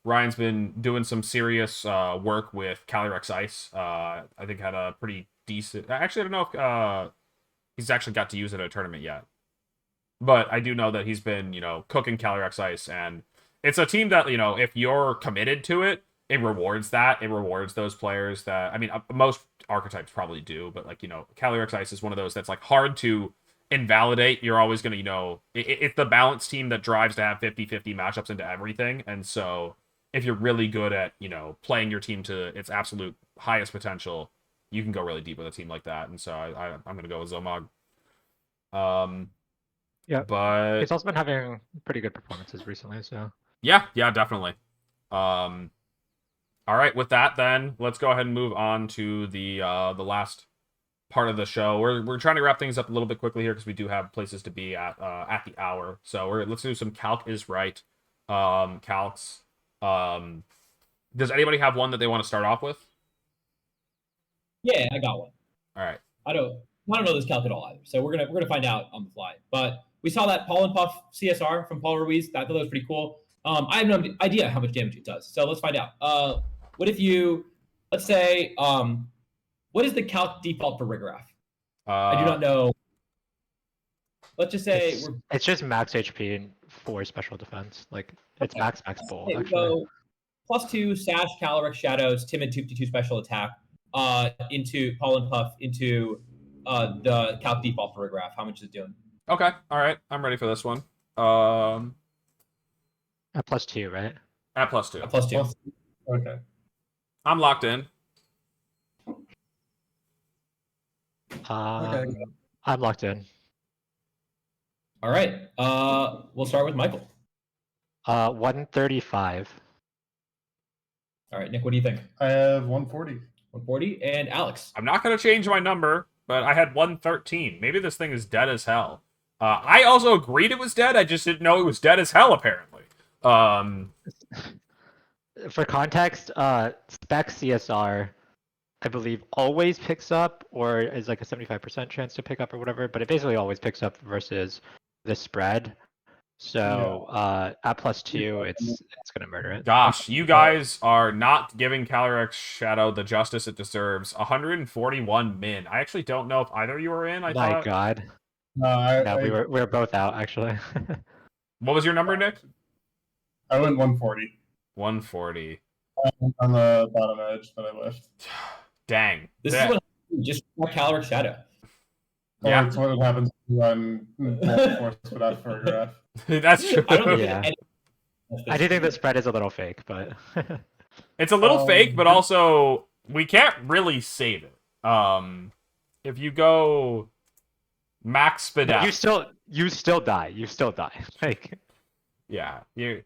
Ryan's been doing some serious work with Calyrex Ice. I think had a pretty decent. Actually, I don't know if he's actually got to use it at a tournament yet. But I do know that he's been, cooking Calyrex Ice, and it's a team that, if you're committed to it, it rewards that. It rewards those players that, I mean, most archetypes probably do, but, Calyrex Ice is one of those that's, hard to invalidate. You're always going to, it's the balanced team that drives to have 50-50 matchups into everything, and so if you're really good at, playing your team to its absolute highest potential, you can go really deep with a team like that, and so I'm going to go with Zomog. Yeah, but he's also been having pretty good performances recently, so yeah, definitely. All right, with that, then let's go ahead and move on to the last part of the show. We're trying to wrap things up a little bit quickly here because we do have places to be at the hour. So let's do some Calc is right. Calcs. Does anybody have one that they want to start off with? Yeah, I got one. All right. I don't know this calc at all either, so we're gonna find out on the fly. But we saw that Pollen Puff CSR from Paul Ruiz. I thought that was pretty cool. I have no idea how much damage it does, so let's find out. What if you, let's say, what is the calc default for Rigorath? I do not know. Let's just say it's just max HP and 4 special defense. It's Okay. max bull. Okay, Actually, so +2 Sash, Calyrex, Shadows, Timid 252 special attack into Pollen Puff into the calc default for Rigorath. How much is it doing? Okay. All right. I'm ready for this one. at +2, right? At +2. +2. Okay. I'm locked in. Okay. I'm locked in. All right. We'll start with Michael. 135. All right, Nick, what do you think? I have 140. 140. And Alex. I'm not going to change my number, but I had 113. Maybe this thing is dead as hell. I also agreed it was dead. I just didn't know it was dead as hell, apparently. For context, spec CSR, I believe, always picks up, or is like a 75% chance to pick up or whatever, but it basically always picks up versus the spread. So at +2, it's gonna murder it. Gosh, you guys are not giving Calyrex Shadow the justice it deserves. 141 min. I actually don't know if either of you were in. I My thought. God. No, we were both out actually. What was your number, Nick? I went 140 140. on the bottom edge, but I left. Dang. This is what just Calyrex Shadow. Yeah. That's what happens when you run force without for a graph. That's true. I don't think Yeah. I do think the spread is a little fake, but It's a little fake, but also we can't really save it. If you go max spit out, you still die. You still die. yeah, you.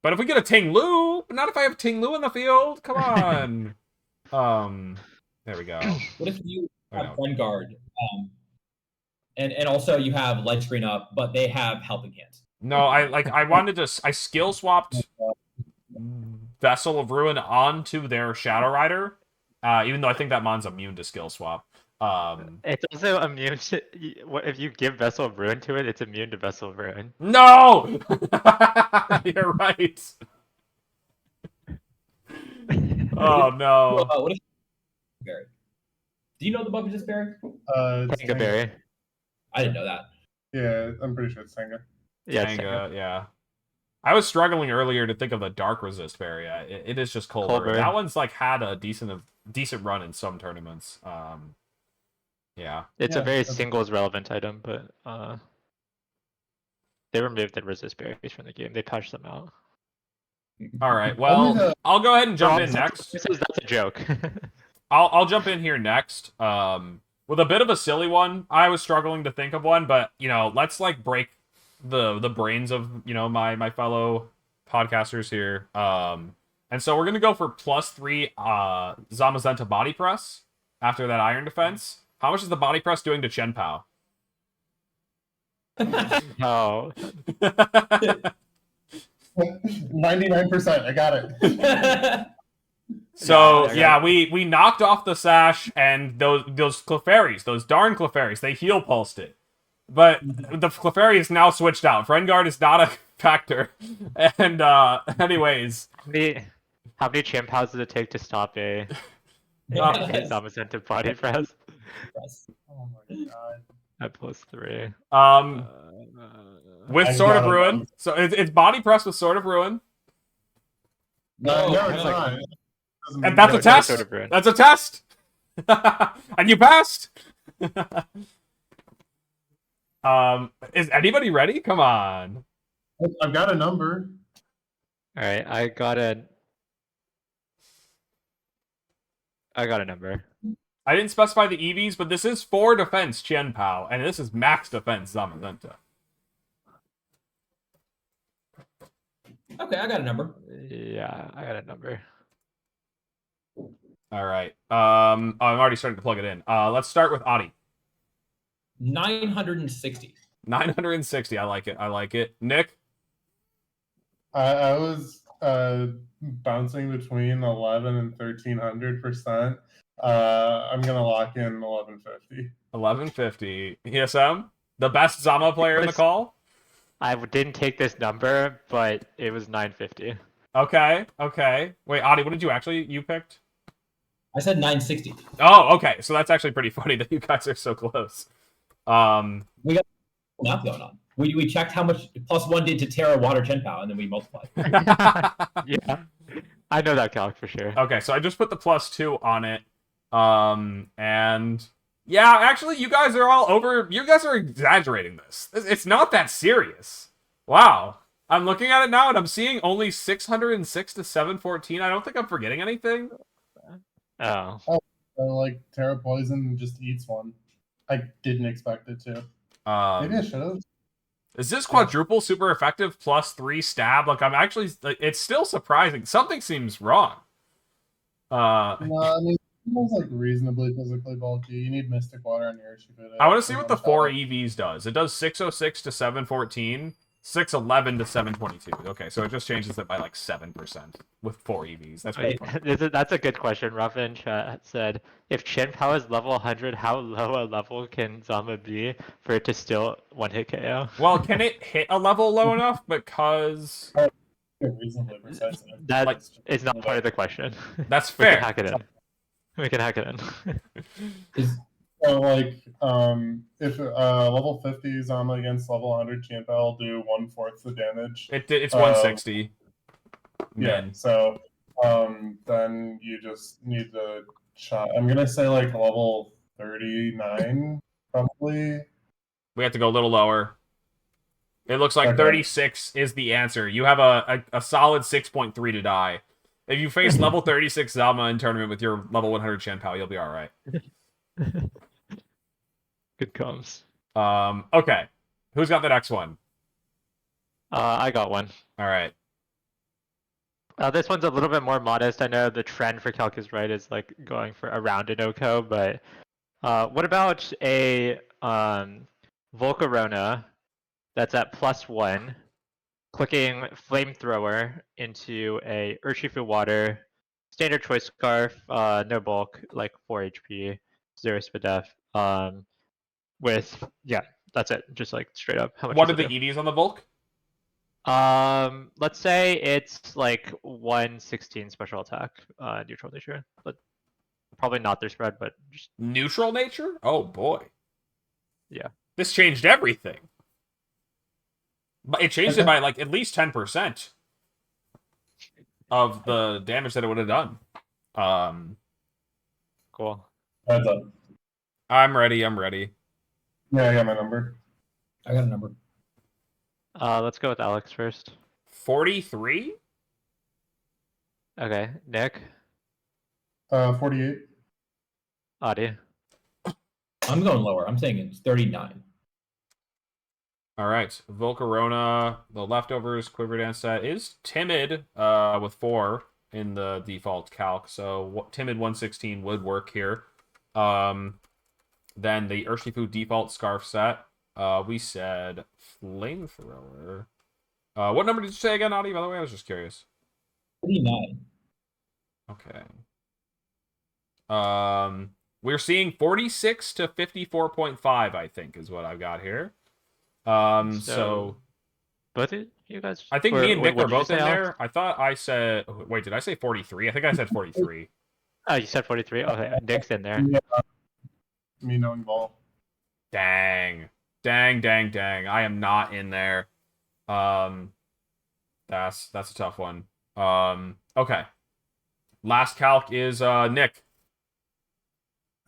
But if we get a Ting Lu, not if I have Ting Lu in the field. Come on. There we go. What if you have Friend Guard, and also you have Light Screen up, but they have Helping Hands? No, I wanted to. I skill swapped Vessel of Ruin onto their Shadow Rider, even though I think that mon's immune to skill swap. It's also immune to, if you give Vessel of Ruin to it, it's immune to Vessel of Ruin. No! You're right. Oh no. What if Barry? Do you know the bug is Barry? Tangaberry. I didn't know that. Yeah, I'm pretty sure it's Senga. Yeah, Tanga, yeah. I was struggling earlier to think of the dark resist area. It is just Colbur. That one's had a decent run in some tournaments. Yeah. It's a very singles relevant item, but they removed the resist berries from the game. They patched them out. All right. Well, I'll go ahead and jump in next. That's a joke. I'll jump in here next. With a bit of a silly one. I was struggling to think of one, but let's break the brains of my fellow podcasters here. And so we're gonna go for +3 Zamazenta body press after that iron defense. How much is the body press doing to Chen Pao? No. 99%. I got it. So yeah, we knocked off the sash, and those Clefairies, those darn Clefairies, they heal pulsed it. But the Clefairy is now switched out. Friend Guard is not a factor. And anyways, How many Champals does it take to stop a Yes. Zama sent to body press Yes. Oh my god. at +3. With I Sword of got it. Ruin. So it's body press with Sword of Ruin. No, No, it's no. not. It doesn't And mean that's a No, no test. Sword of Ruin. That's a test. And you passed. Is anybody ready? Come on. I've got a number. All right, I got a number. I didn't specify the EVs, but this is 4 defense Chen Pao, and this is max defense Zamazenta. Okay, I got a number. Yeah, I got a number. All right. I'm already starting to plug it in. Let's start with Adi. 960. 960. I like it. I like it. Nick. I was bouncing between 11 and 1300%. I'm gonna lock in 1150. 1150. ESM. The best Zama player in the call. I didn't take this number, but it was 950. Okay. Okay. Wait, Adi, what did you picked? I said 960. Oh, okay. So that's actually pretty funny that you guys are so close. Math going on. We checked how much +1 did to Terra Water Chen Pao, and then we multiplied. Yeah, I know that calc for sure. Okay, so I just put the +2 on it. And yeah, actually, you guys are all over. You guys are exaggerating this. It's not that serious. Wow. I'm looking at it now, and I'm seeing only 606 to 714. I don't think I'm forgetting anything. Oh. So, like, Terra Poison just eats one. I didn't expect it to. Maybe I should have. Is this quadruple super effective +3 stab? Like, I'm actually, like, it's still surprising. Something seems wrong. No, I mean, it was like reasonably physically bulky. You need Mystic Water on your Urshifu. I want to see what the 4 EVs does. It does 606 to 714, 611 to 722. Okay, so it just changes it by like 7% with 4 EVs. That's pretty Wait, funny. that's a good question. Ruffin said, if Chen Pao is level 100, how low a level can Zama be for it to still one-hit KO? Well, can it hit a level low enough? Because Reasonably precise. That Like- is not part of the question. that's We can fair. hack it in. We can hack it in. So, like, if level 50 Zama against level 100 Champa will do 1/4 the damage. It's 160. Yeah, Min. so then you just need the shot. I'm gonna say like level 39, probably. We have to go a little lower. It looks like Okay. 36 is the answer. You have a solid 6.3 to die. If you face level 36 Zama in tournament with your level 100 Chen Pao, you'll be all right. Good comes. Okay. Who's got the next one? I got one. All right. This one's a little bit more modest. I know the trend for Calc is right is like going for around an OCO, but what about a Volcarona that's at +1, clicking Flamethrower into a Urshifu Water, standard choice scarf, no bulk, like 4 HP, 0 Spadef, with, yeah, that's it, just like straight up. How much What are does the it do? EVs on the Volk? Let's say it's like 116 special attack, neutral nature, but probably not their spread, but just Neutral nature? Oh boy. Yeah. This changed everything. But it changed it by like at least 10% of the damage that it would have done. cool. Heads up. I'm ready. I'm ready. Yeah, I got my number. I got a number. Let's go with Alex first. 43? Okay, Nick, 48. Adi. I'm going lower. I'm saying it's 39. All right. Volcarona, the leftovers, Quiver Dance set is timid with 4 in the default calc. So timid 116 would work here. Then the Urshifu default scarf set. We said flamethrower. What number did you say again, Adi? By the way, I was just curious. 39. Okay. We're seeing 46 to 54.5, I think, is what I've got here. So Both of you guys? I think or me and what Nick are did you both say, in Alex? there. I thought I said... Wait, did I say 43? I think I said 43. Oh, you said 43? Okay, Nick's in there. Yeah, me knowing ball. Dang. I am not in there. That's a tough one. Okay. Last calc is Nick.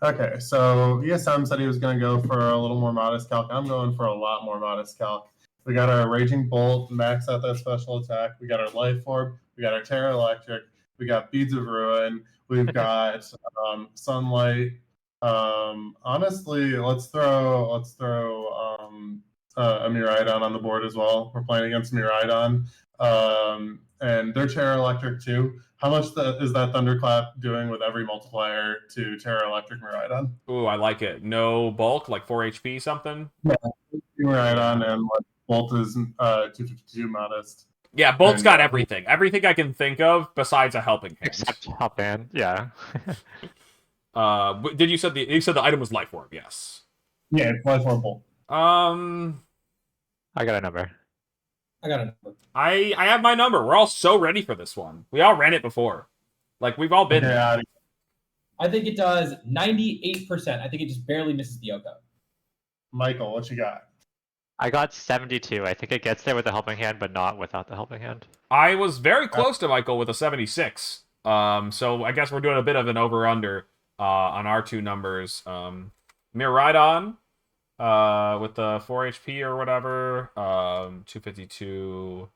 Okay, so ESM said he was going to go for a little more modest calc. I'm going for a lot more modest calc. We got our Raging Bolt, max out that special attack. We got our Life Orb. We got our Terra Electric. We got Beads of Ruin. We've got Sunlight. Honestly, let's throw a Miraidon on the board as well. We're playing against Miraidon. And they're Terra Electric too. How much is that Thunderclap doing with every multiplier to Terra Electric Miraidon? Ooh, I like it. No bulk, like 4 HP something. Yeah, Miraidon and like Bolt is 252 modest. Yeah, Bolt's And, got everything. Everything I can think of besides a helping hand. Except Hop Hand, yeah. Did you said the item was Life Orb? Yes. Yeah, it's Life Orb Bolt. I got a number. I got a number. I have my number. We're all so ready for this one. We all ran it before. Like we've all been. Yeah. I think it does 98%. I think it just barely misses the Oko. Michael, what you got? I got 72. I think it gets there with the helping hand, but not without the helping hand. I was very close to Michael with a 76. So I guess we're doing a bit of an over/under on our two numbers. Miraidon with the 4 HP or whatever. 252.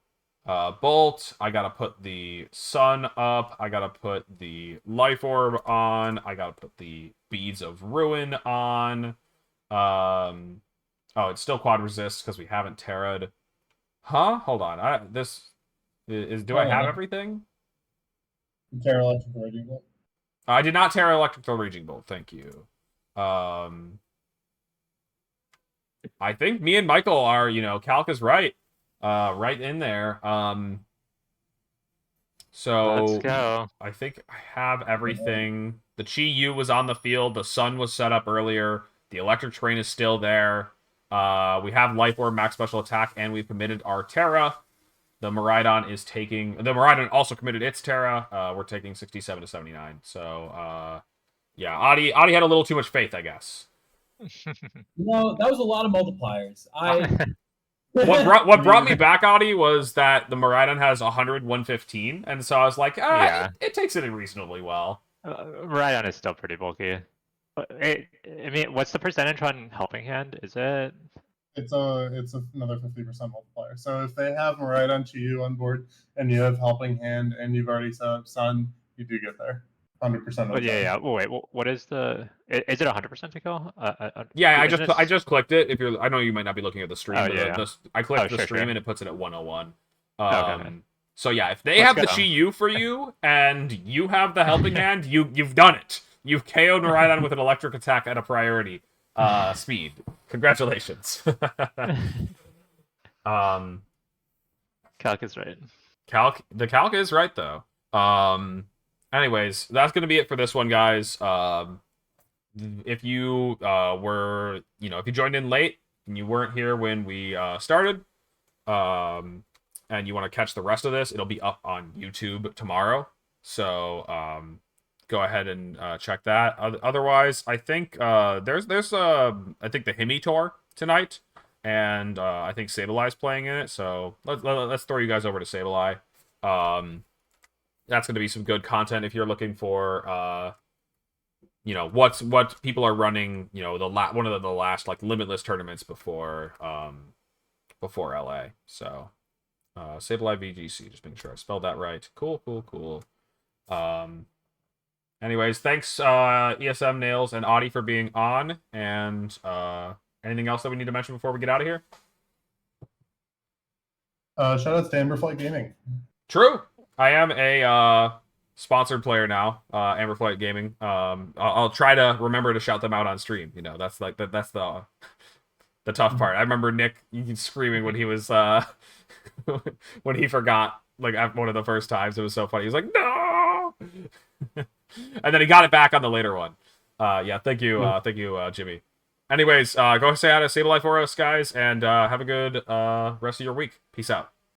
Bolt. I gotta put the Sun up. I gotta put the Life Orb on. I gotta put the Beads of Ruin on. Oh, it's still quad resist because we haven't terra'd. Huh? Hold on. This is. Do I have everything? Terra Electric Raging Bolt. I did not Terra Electric or Raging Bolt. Thank you. I think me and Michael are, Calc is right. Right in there. So Let's go. I think I have everything. The Chi Yu was on the field. The Sun was set up earlier. The Electric Train is still there. We have Life Orb, max special attack, and we've committed our Terra. The Miraidon also committed its Terra. We're taking 67 to 79. So, yeah, Adi had a little too much faith, I guess. No, that was a lot of multipliers. What brought me back, Adi, was that the Miraidon has 100, 115, and so I was like, Yeah. it takes it in reasonably well. Miraidon is still pretty bulky. I mean, what's the percentage on helping hand? Is it? It's another 50% multiplier. So if they have Miraidon Chiyu on board and you have helping hand and you've already set up Sun, you do get there. 100%. Oh, yeah. Oh, wait, what is the? Is it 100% to kill? Yeah, I just clicked it. If you're, I know you might not be looking at the stream. Oh, but yeah. I clicked the sure, stream sure. and it puts it at 101. Okay. So yeah, if they Let's have the go. Chi Yu for you and you have the helping hand, you've done it. You've KO'd Miraidon with an electric attack at a priority speed. Congratulations. Calc is right. The calc is right though. Anyways, that's gonna be it for this one, guys. If you if you joined in late and you weren't here when we started, and you want to catch the rest of this, it'll be up on YouTube tomorrow. So go ahead and check that. Otherwise, I think there's I think the Himi tour tonight, and I think Sableye playing in it. So let's throw you guys over to Sableye. That's going to be some good content if you're looking for what people are running. One of the last like limitless tournaments before LA. So Sableye VGC, just making sure I spelled that right. Cool. Anyways, thanks ESM, Nails, and Adi for being on. And anything else that we need to mention before we get out of here? Shout out to Amberflight Gaming. True. I am a sponsored player now, Amberflight Gaming. I'll try to remember to shout them out on stream. That's like that's the tough part. I remember Nick screaming when he was when he forgot, like at one of the first times. It was so funny. He was like, "No!" And then he got it back on the later one. Yeah, thank you, Jimmy. Anyways, go say hi to Sableye for us, guys, and have a good rest of your week. Peace out.